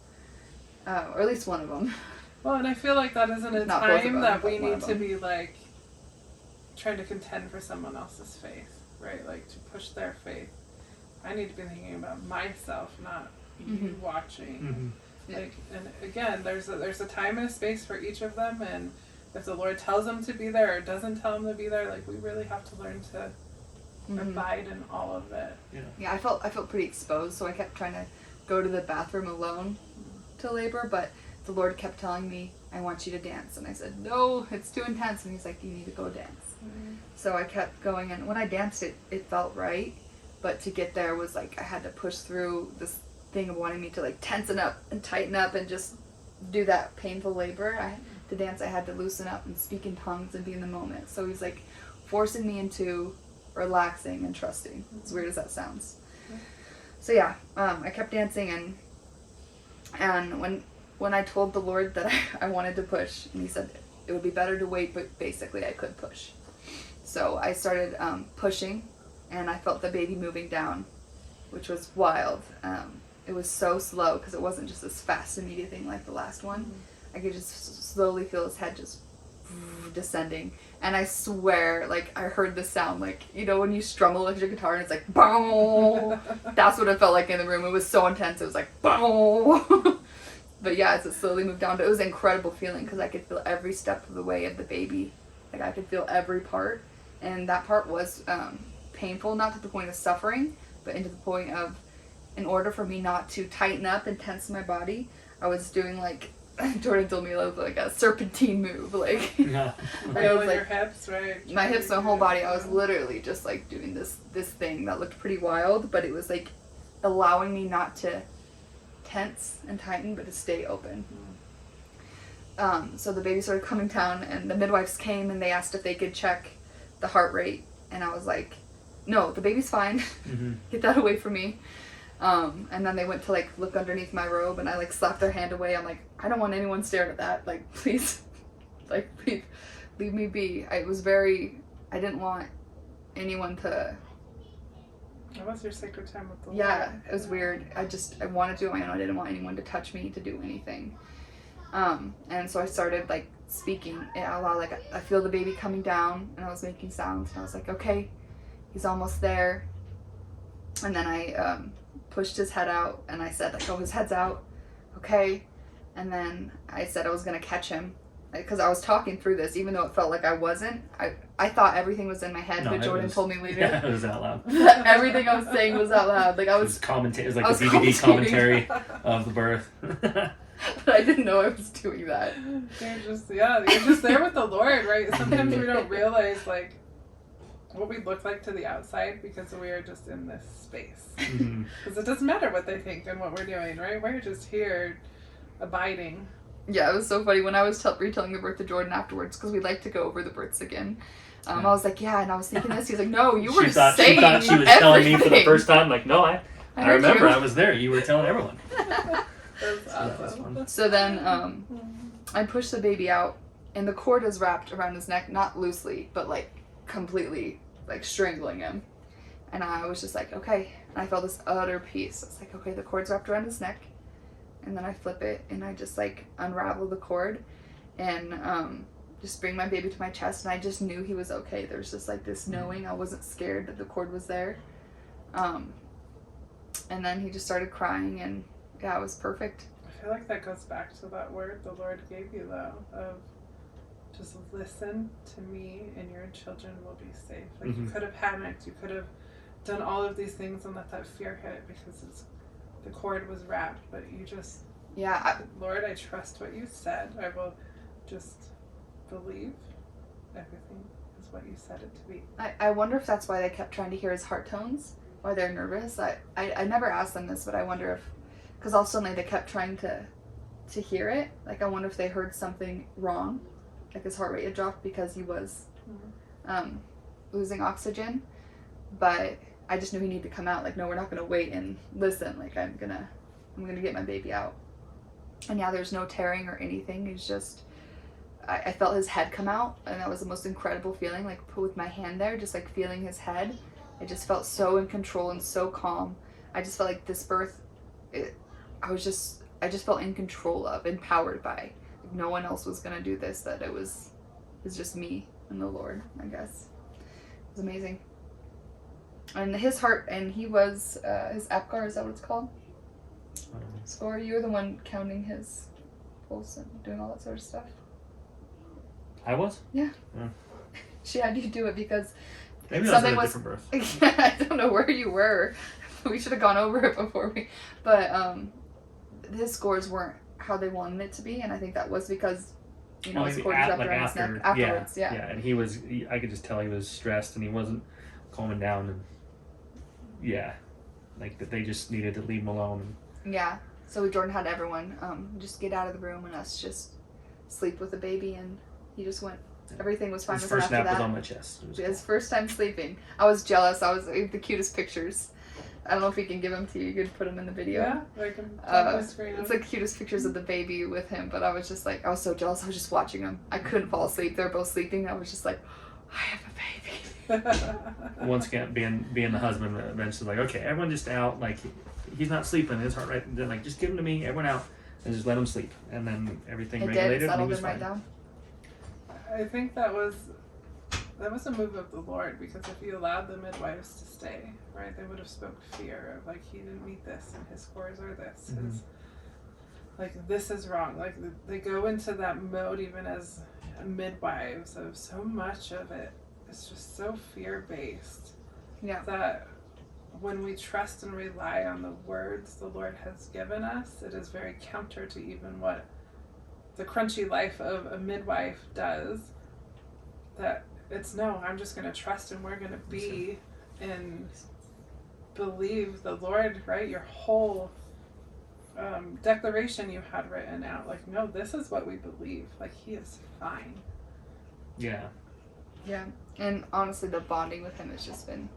Or at least one of them. Well, and I feel like that isn't a Not both of time them, that but we one need of to them. be like trying to contend for someone else's faith, right? Like to push their faith. I need to be thinking about myself, not you watching. Like, and again, there's a time and a space for each of them, and if the Lord tells them to be there or doesn't tell them to be there, like, we really have to learn to abide in all of it. Yeah, I felt pretty exposed, so I kept trying to go to the bathroom alone to labor, but the Lord kept telling me, I want you to dance. And I said, no, it's too intense. And he's like, you need to go dance. So I kept going, and when I danced, it felt right. But to get there was like I had to push through this thing of wanting me to like tensen up and tighten up and just do that painful labor. To dance, I had to loosen up and speak in tongues and be in the moment. So he's like forcing me into relaxing and trusting. As weird as that sounds. So yeah, I kept dancing, and when I told the Lord that I wanted to push, and he said it would be better to wait, but basically I could push. So I started pushing, and I felt the baby moving down, which was wild. It was so slow because it wasn't just this fast, immediate thing like the last one. I could just slowly feel his head just descending. And I swear, like, I heard the sound, like, when you strum an electric guitar and it's like, boom. That's what it felt like in the room. It was so intense. It was like, boom. But yeah, as it slowly moved down, it was an incredible feeling because I could feel every step of the way of the baby. Like, I could feel every part. And that part was painful, not to the point of suffering, but into the point of, in order for me not to tighten up and tense my body, I was doing like, Jordan told me it was like a serpentine move, like, Yeah. I was your like, hips, right? my hips, my whole body, I was literally just like doing this thing that looked pretty wild, but it was like allowing me not to tense and tighten, but to stay open. So the baby started coming down, and the midwives came and they asked if they could check the heart rate, and I was like, no, the baby's fine. Get that away from me. And then they went to like look underneath my robe, and I like slapped their hand away. I'm like, I don't want anyone staring at that. Like, please, like, please, leave me be. I didn't want anyone to. That was your sacred time with the Lord. Yeah, it was weird. I wanted to do it on my own. I didn't want anyone to touch me, to do anything. And so I started like speaking it out loud. Like, I feel the baby coming down, and I was making sounds, and I was like, okay, he's almost there. And then I pushed his head out, and I said like, oh, his head's out, okay. And then I said I was gonna catch him, because I was talking through this, even though it felt like I wasn't. I thought everything was in my head, but Jordan told me later. Yeah, it was out loud. Everything I was saying was out loud. Like, I was. It was like the DVD commentary of the birth. But I didn't know I was doing that. You're just there with the Lord, right? Sometimes we don't realize like what we look like to the outside because we are just in this space. Because it doesn't matter what they think and what we're doing, right? We're just here abiding. Yeah, it was so funny when I was retelling the birth to Jordan afterwards, because we like to go over the births again. I was like, yeah, and I was thinking this. He's like, no, you were saying She thought she was everything. telling me for the first time. Like, no, I remember you. I was there. You were telling everyone. That's awesome. So then I pushed the baby out, and the cord is wrapped around his neck, not loosely, but like completely like strangling him. And I was just like, okay. And I felt this utter peace. I was like, okay, the cord's wrapped around his neck. And then I flip it, and I just like unravel the cord and just bring my baby to my chest, and I just knew he was okay. There was just like this knowing. I wasn't scared that the cord was there. And then he just started crying, and yeah, it was perfect. I feel like that goes back to that word the Lord gave you, though, of just listen to me and your children will be safe. Like, you could have panicked, you could have done all of these things and let that fear hit because the cord was wrapped, but you just, Lord, I trust what you said. I will just believe everything is what you said it to be. I wonder if that's why they kept trying to hear his heart tones, why they're nervous. I never asked them this, but I wonder if, because all of a sudden they kept trying to hear it. Like, I wonder if they heard something wrong, like his heart rate had dropped because he was losing oxygen. But I just knew he needed to come out. Like, no, we're not going to wait and listen. Like, I'm gonna get my baby out. And yeah, there's no tearing or anything. It's just, I felt his head come out, and that was the most incredible feeling. Like, put with my hand there, just like feeling his head. I just felt so in control and so calm. I just felt like this birth, I just felt in control of, empowered by. Like, no one else was gonna do this. That it was just me and the Lord, I guess. It was amazing. And his heart, and he was his APGAR, is that what it's called? Score. You were the one counting his pulse and doing all that sort of stuff. I was? Yeah. She had you do it because maybe something that was a different birth. I don't know where you were. We should have gone over it before but his scores weren't how they wanted it to be, and I think that was because his cord was wrapped around his neck afterwards. Yeah, and I could just tell he was stressed and he wasn't calming down, and like they just needed to leave him alone. Yeah, so Jordan had everyone just get out of the room and us just sleep with the baby, and he just went. Everything was fine. His first nap was on my chest. His first time sleeping. I was jealous. I was the cutest pictures. I don't know if we can give them to you. You could put them in the video. Yeah, I can tell the screen. It's the cutest pictures of the baby with him, but I was just like, I was so jealous. I was just watching them. I couldn't fall asleep. They were both sleeping. I was just like, I have a baby. Once again, being the husband, eventually like, okay, everyone just out. Like, he's not sleeping. His heart rate. Then like, just give him to me. Everyone out, and just let him sleep. And then everything regulated. It settled him right down. I think that was a move of the Lord, because if you allowed the midwives to stay, right, they would have spoke fear of like, he didn't meet this and his scores are this. His, like, this is wrong. Like, they go into that mode even as midwives of so much of it is just so fear-based Yeah. that when we trust and rely on the words the Lord has given us, it is very counter to even what the crunchy life of a midwife does. That it's no, I'm just going to trust and we're going to be and believe the Lord, right? Your whole declaration you had written out, like, no, this is what we believe. Like, he is fine. Yeah. Yeah. And honestly, the bonding with him has just been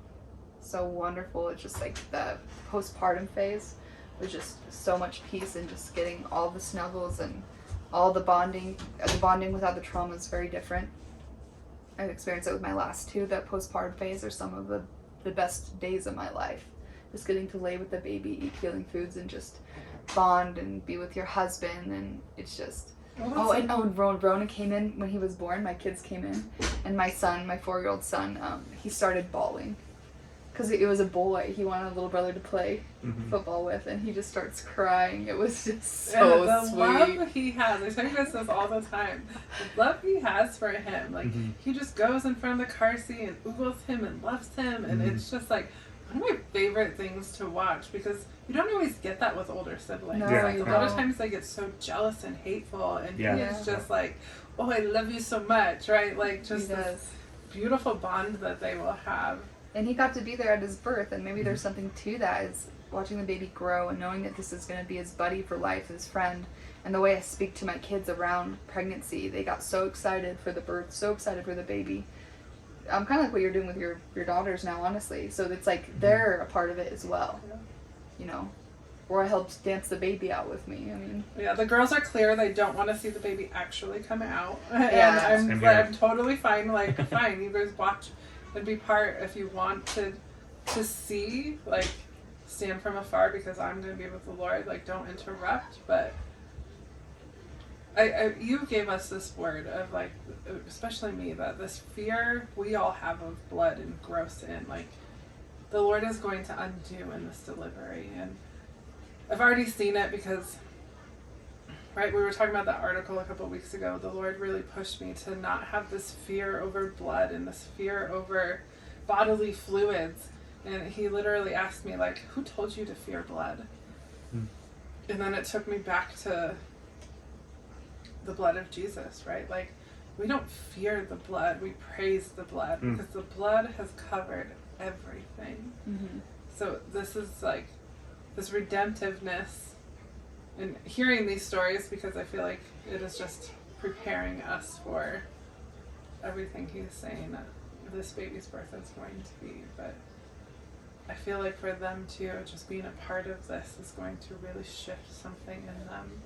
so wonderful. It's just like the postpartum phase was just so much peace and just getting all the snuggles and all the bonding. The bonding without the trauma is very different. I've experienced it with my last two. That postpartum phase are some of the best days of my life. Just getting to lay with the baby, eat healing foods, and just bond and be with your husband. And it's just... and Rona came in when he was born. My kids came in. And my son, my 4-year-old son, he started bawling. Because it was a boy. He wanted a little brother to play football with. And he just starts crying. It was just so the sweet. love he has. I talk about this all the time. The love he has for him. Like, he just goes in front of the car seat and oogles him and loves him. And it's just like one of my favorite things to watch, because you don't always get that with older siblings. No, Yeah. you A lot of don't. times they get so jealous and hateful, and Yeah. he's just like, oh, I love you so much, right? Like, He just this does. beautiful bond that they will have. And he got to be there at his birth, and maybe there's something to that, is watching the baby grow and knowing that this is going to be his buddy for life, his friend. And the way I speak to my kids around pregnancy, they got so excited for the birth, so excited for the baby. Kind of like what you're doing with your daughters now, honestly. So it's like they're a part of it as well, Yeah. you know. Or I helped dance the baby out with me. I mean, Yeah, the girls are clear. They don't want to see the baby actually come out. Yeah. And Same here. I'm totally fine. Like, fine, you guys watch and be part if you want to see, like, stand from afar, because I'm going to be with the Lord. Like, don't interrupt. But you gave us this word of, like, especially me, that this fear we all have of blood and gross sin, like, the Lord is going to undo in this delivery. And I've already seen it because, right, we were talking about that article a couple of weeks ago. The Lord really pushed me to not have this fear over blood and this fear over bodily fluids. And he literally asked me, like, who told you to fear blood? And then it took me back to the blood of Jesus, right? Like, we don't fear the blood, we praise the blood, because the blood has covered everything. So this is like this redemptiveness, and hearing these stories, because I feel like it is just preparing us for everything he's saying that this baby's birth is going to be. But I feel like for them too, just being a part of this is going to really shift something in them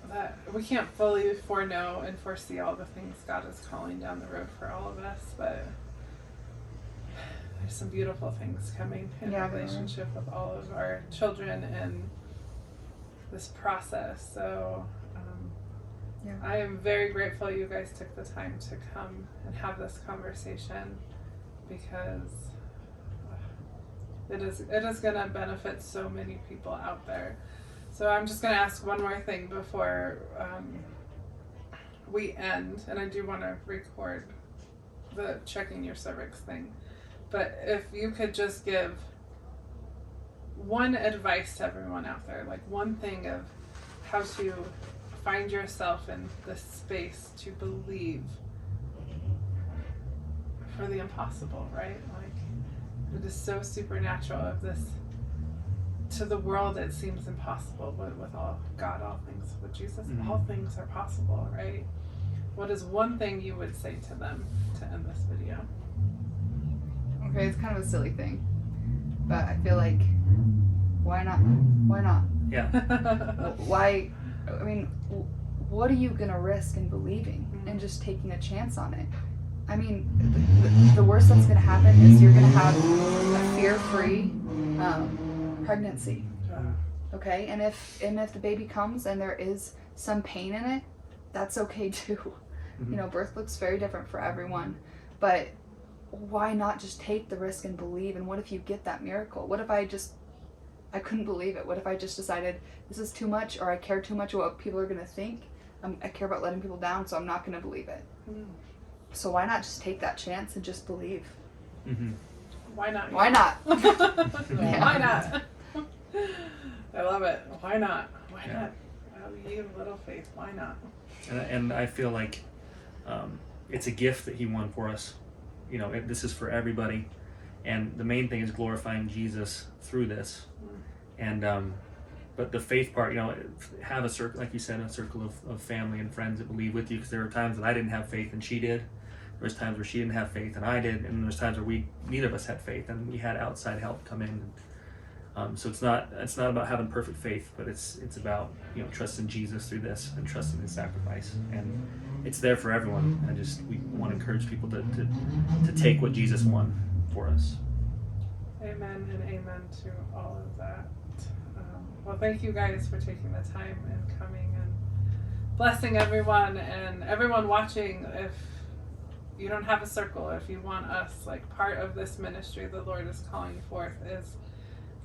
that we can't fully foreknow and foresee all the things God is calling down the road for all of us, but there's some beautiful things coming in relationship with all of our children and this process. So I am very grateful you guys took the time to come and have this conversation, because it is going to benefit so many people out there. So I'm just going to ask one more thing before we end, and I do want to record the checking your cervix thing. But if you could just give one advice to everyone out there, like one thing of how to find yourself in this space to believe for the impossible, right? Like, it is so supernatural of this. To the world, it seems impossible, but with God, all things, with Jesus, all things are possible, right? What is one thing you would say to them to end this video? Okay, it's kind of a silly thing, but I feel like, why not? Why not? Yeah. Why? I mean, what are you gonna risk in believing and just taking a chance on it? I mean, the worst that's gonna happen is you're gonna have a fear-free pregnancy. Okay, and if the baby comes and there is some pain in it, that's okay too. You know, birth looks very different for everyone, but why not just take the risk and believe? And what if you get that miracle? What if I couldn't believe it? What if I just decided this is too much, or I care too much about what people are going to think? I care about letting people down, so I'm not going to believe it. So why not just take that chance and just believe? Mm-hmm. Why not? Why not? Why not? I love it. Why not? Why Yeah. not? Oh, you little faith. Why not? And I feel like it's a gift that he won for us. You know, this is for everybody. And the main thing is glorifying Jesus through this. And but the faith part, you know, have a circle, like you said, a circle of family and friends that believe with you. Because there were times that I didn't have faith and she did. There was times where she didn't have faith and I did. And there's times where neither of us had faith and we had outside help come in. So it's not about having perfect faith, but it's about, you know, trusting Jesus through this and trusting His sacrifice. And it's there for everyone. We want to encourage people to take what Jesus won for us. Amen and amen to all of that. Well, thank you guys for taking the time and coming and blessing everyone and everyone watching. If you don't have a circle, if you want us, like, part of this ministry the Lord is calling forth is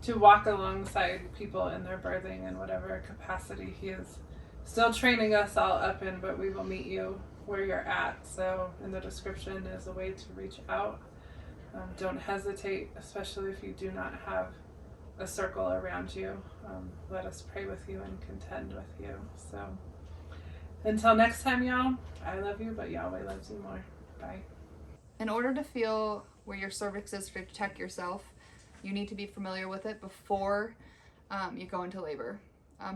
to walk alongside people in their birthing in whatever capacity He is still training us all up in, but we will meet you where you're at. So in the description is a way to reach out. Don't hesitate, especially if you do not have a circle around you. Let us pray with you and contend with you. So until next time, y'all, I love you, but Yahweh loves you more. Bye. In order to feel where your cervix is, to check yourself, you need to be familiar with it before you go into labor.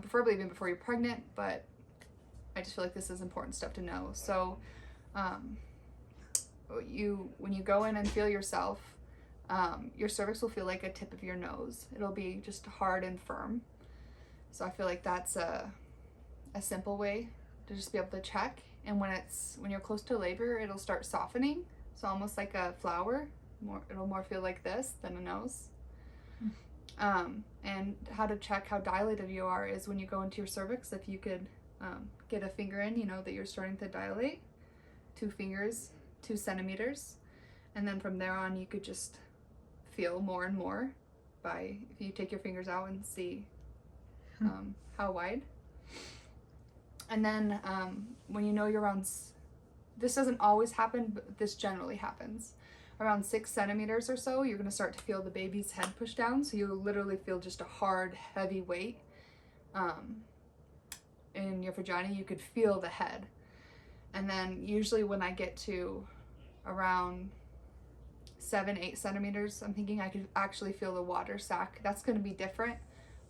Preferably even before you're pregnant, but I just feel like this is important stuff to know. So when you go in and feel yourself, your cervix will feel like a tip of your nose. It'll be just hard and firm. So I feel like that's a simple way to just be able to check. And when you're close to labor, it'll start softening. So almost like a flower. It'll more feel like this than a nose. And how to check how dilated you are is when you go into your cervix. If you could get a finger in, you know that you're starting to dilate. 2 fingers, 2 centimeters. And then from there on, you could just feel more and more if you take your fingers out and see how wide. And then when you know you're around, this doesn't always happen, but this generally happens. Around 6 centimeters or so, you're going to start to feel the baby's head push down. So you literally feel just a hard, heavy weight in your vagina. You could feel the head. And then usually when I get to around 7-8 centimeters, I'm thinking I could actually feel the water sac. That's going to be different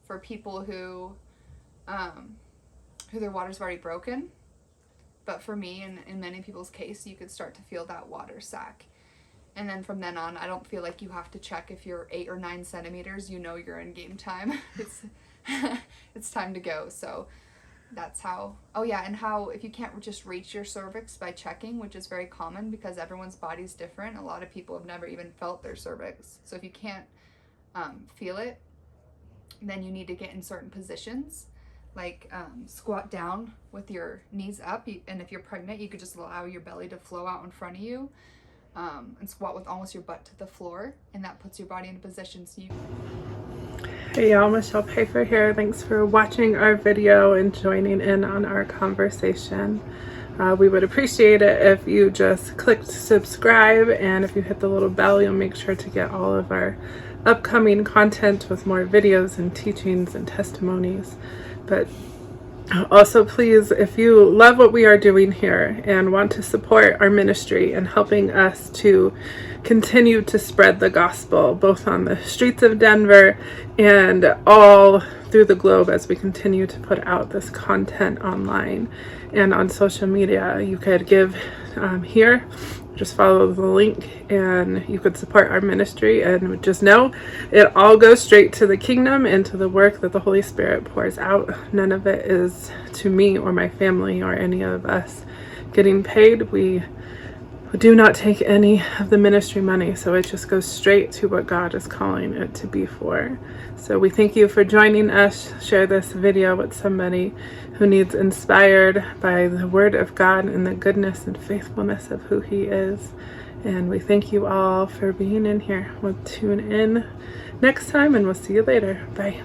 for people who their water's already broken. But for me, and in many people's case, you could start to feel that water sac. And then from then on, I don't feel like you have to check if you're 8 or 9 centimeters. You know you're in game time. It's time to go. So that's how. Oh yeah, and how if you can't just reach your cervix by checking, which is very common because everyone's body's different. A lot of people have never even felt their cervix. So if you can't feel it, then you need to get in certain positions, like squat down with your knees up. And if you're pregnant, you could just allow your belly to flow out in front of you. And squat with almost your butt to the floor, and that puts your body in a position so you. Hey y'all, Michelle Pfeiffer here. Thanks for watching our video and joining in on our conversation. We would appreciate it if you just clicked subscribe, and if you hit the little bell, you'll make sure to get all of our upcoming content with more videos and teachings and testimonies. But also, please, if you love what we are doing here and want to support our ministry and helping us to continue to spread the gospel, both on the streets of Denver and all through the globe as we continue to put out this content online and on social media, you could give here. Just follow the link and you could support our ministry, and just know it all goes straight to the kingdom and to the work that the Holy Spirit pours out. None of it is to me or my family or any of us getting paid. We do not take any of the ministry money, so it just goes straight to what God is calling it to be for. So we thank you for joining us. Share this video with somebody who needs inspired by the word of God and the goodness and faithfulness of who He is. And we thank you all for being in here. We'll tune in next time, and we'll see you later. Bye.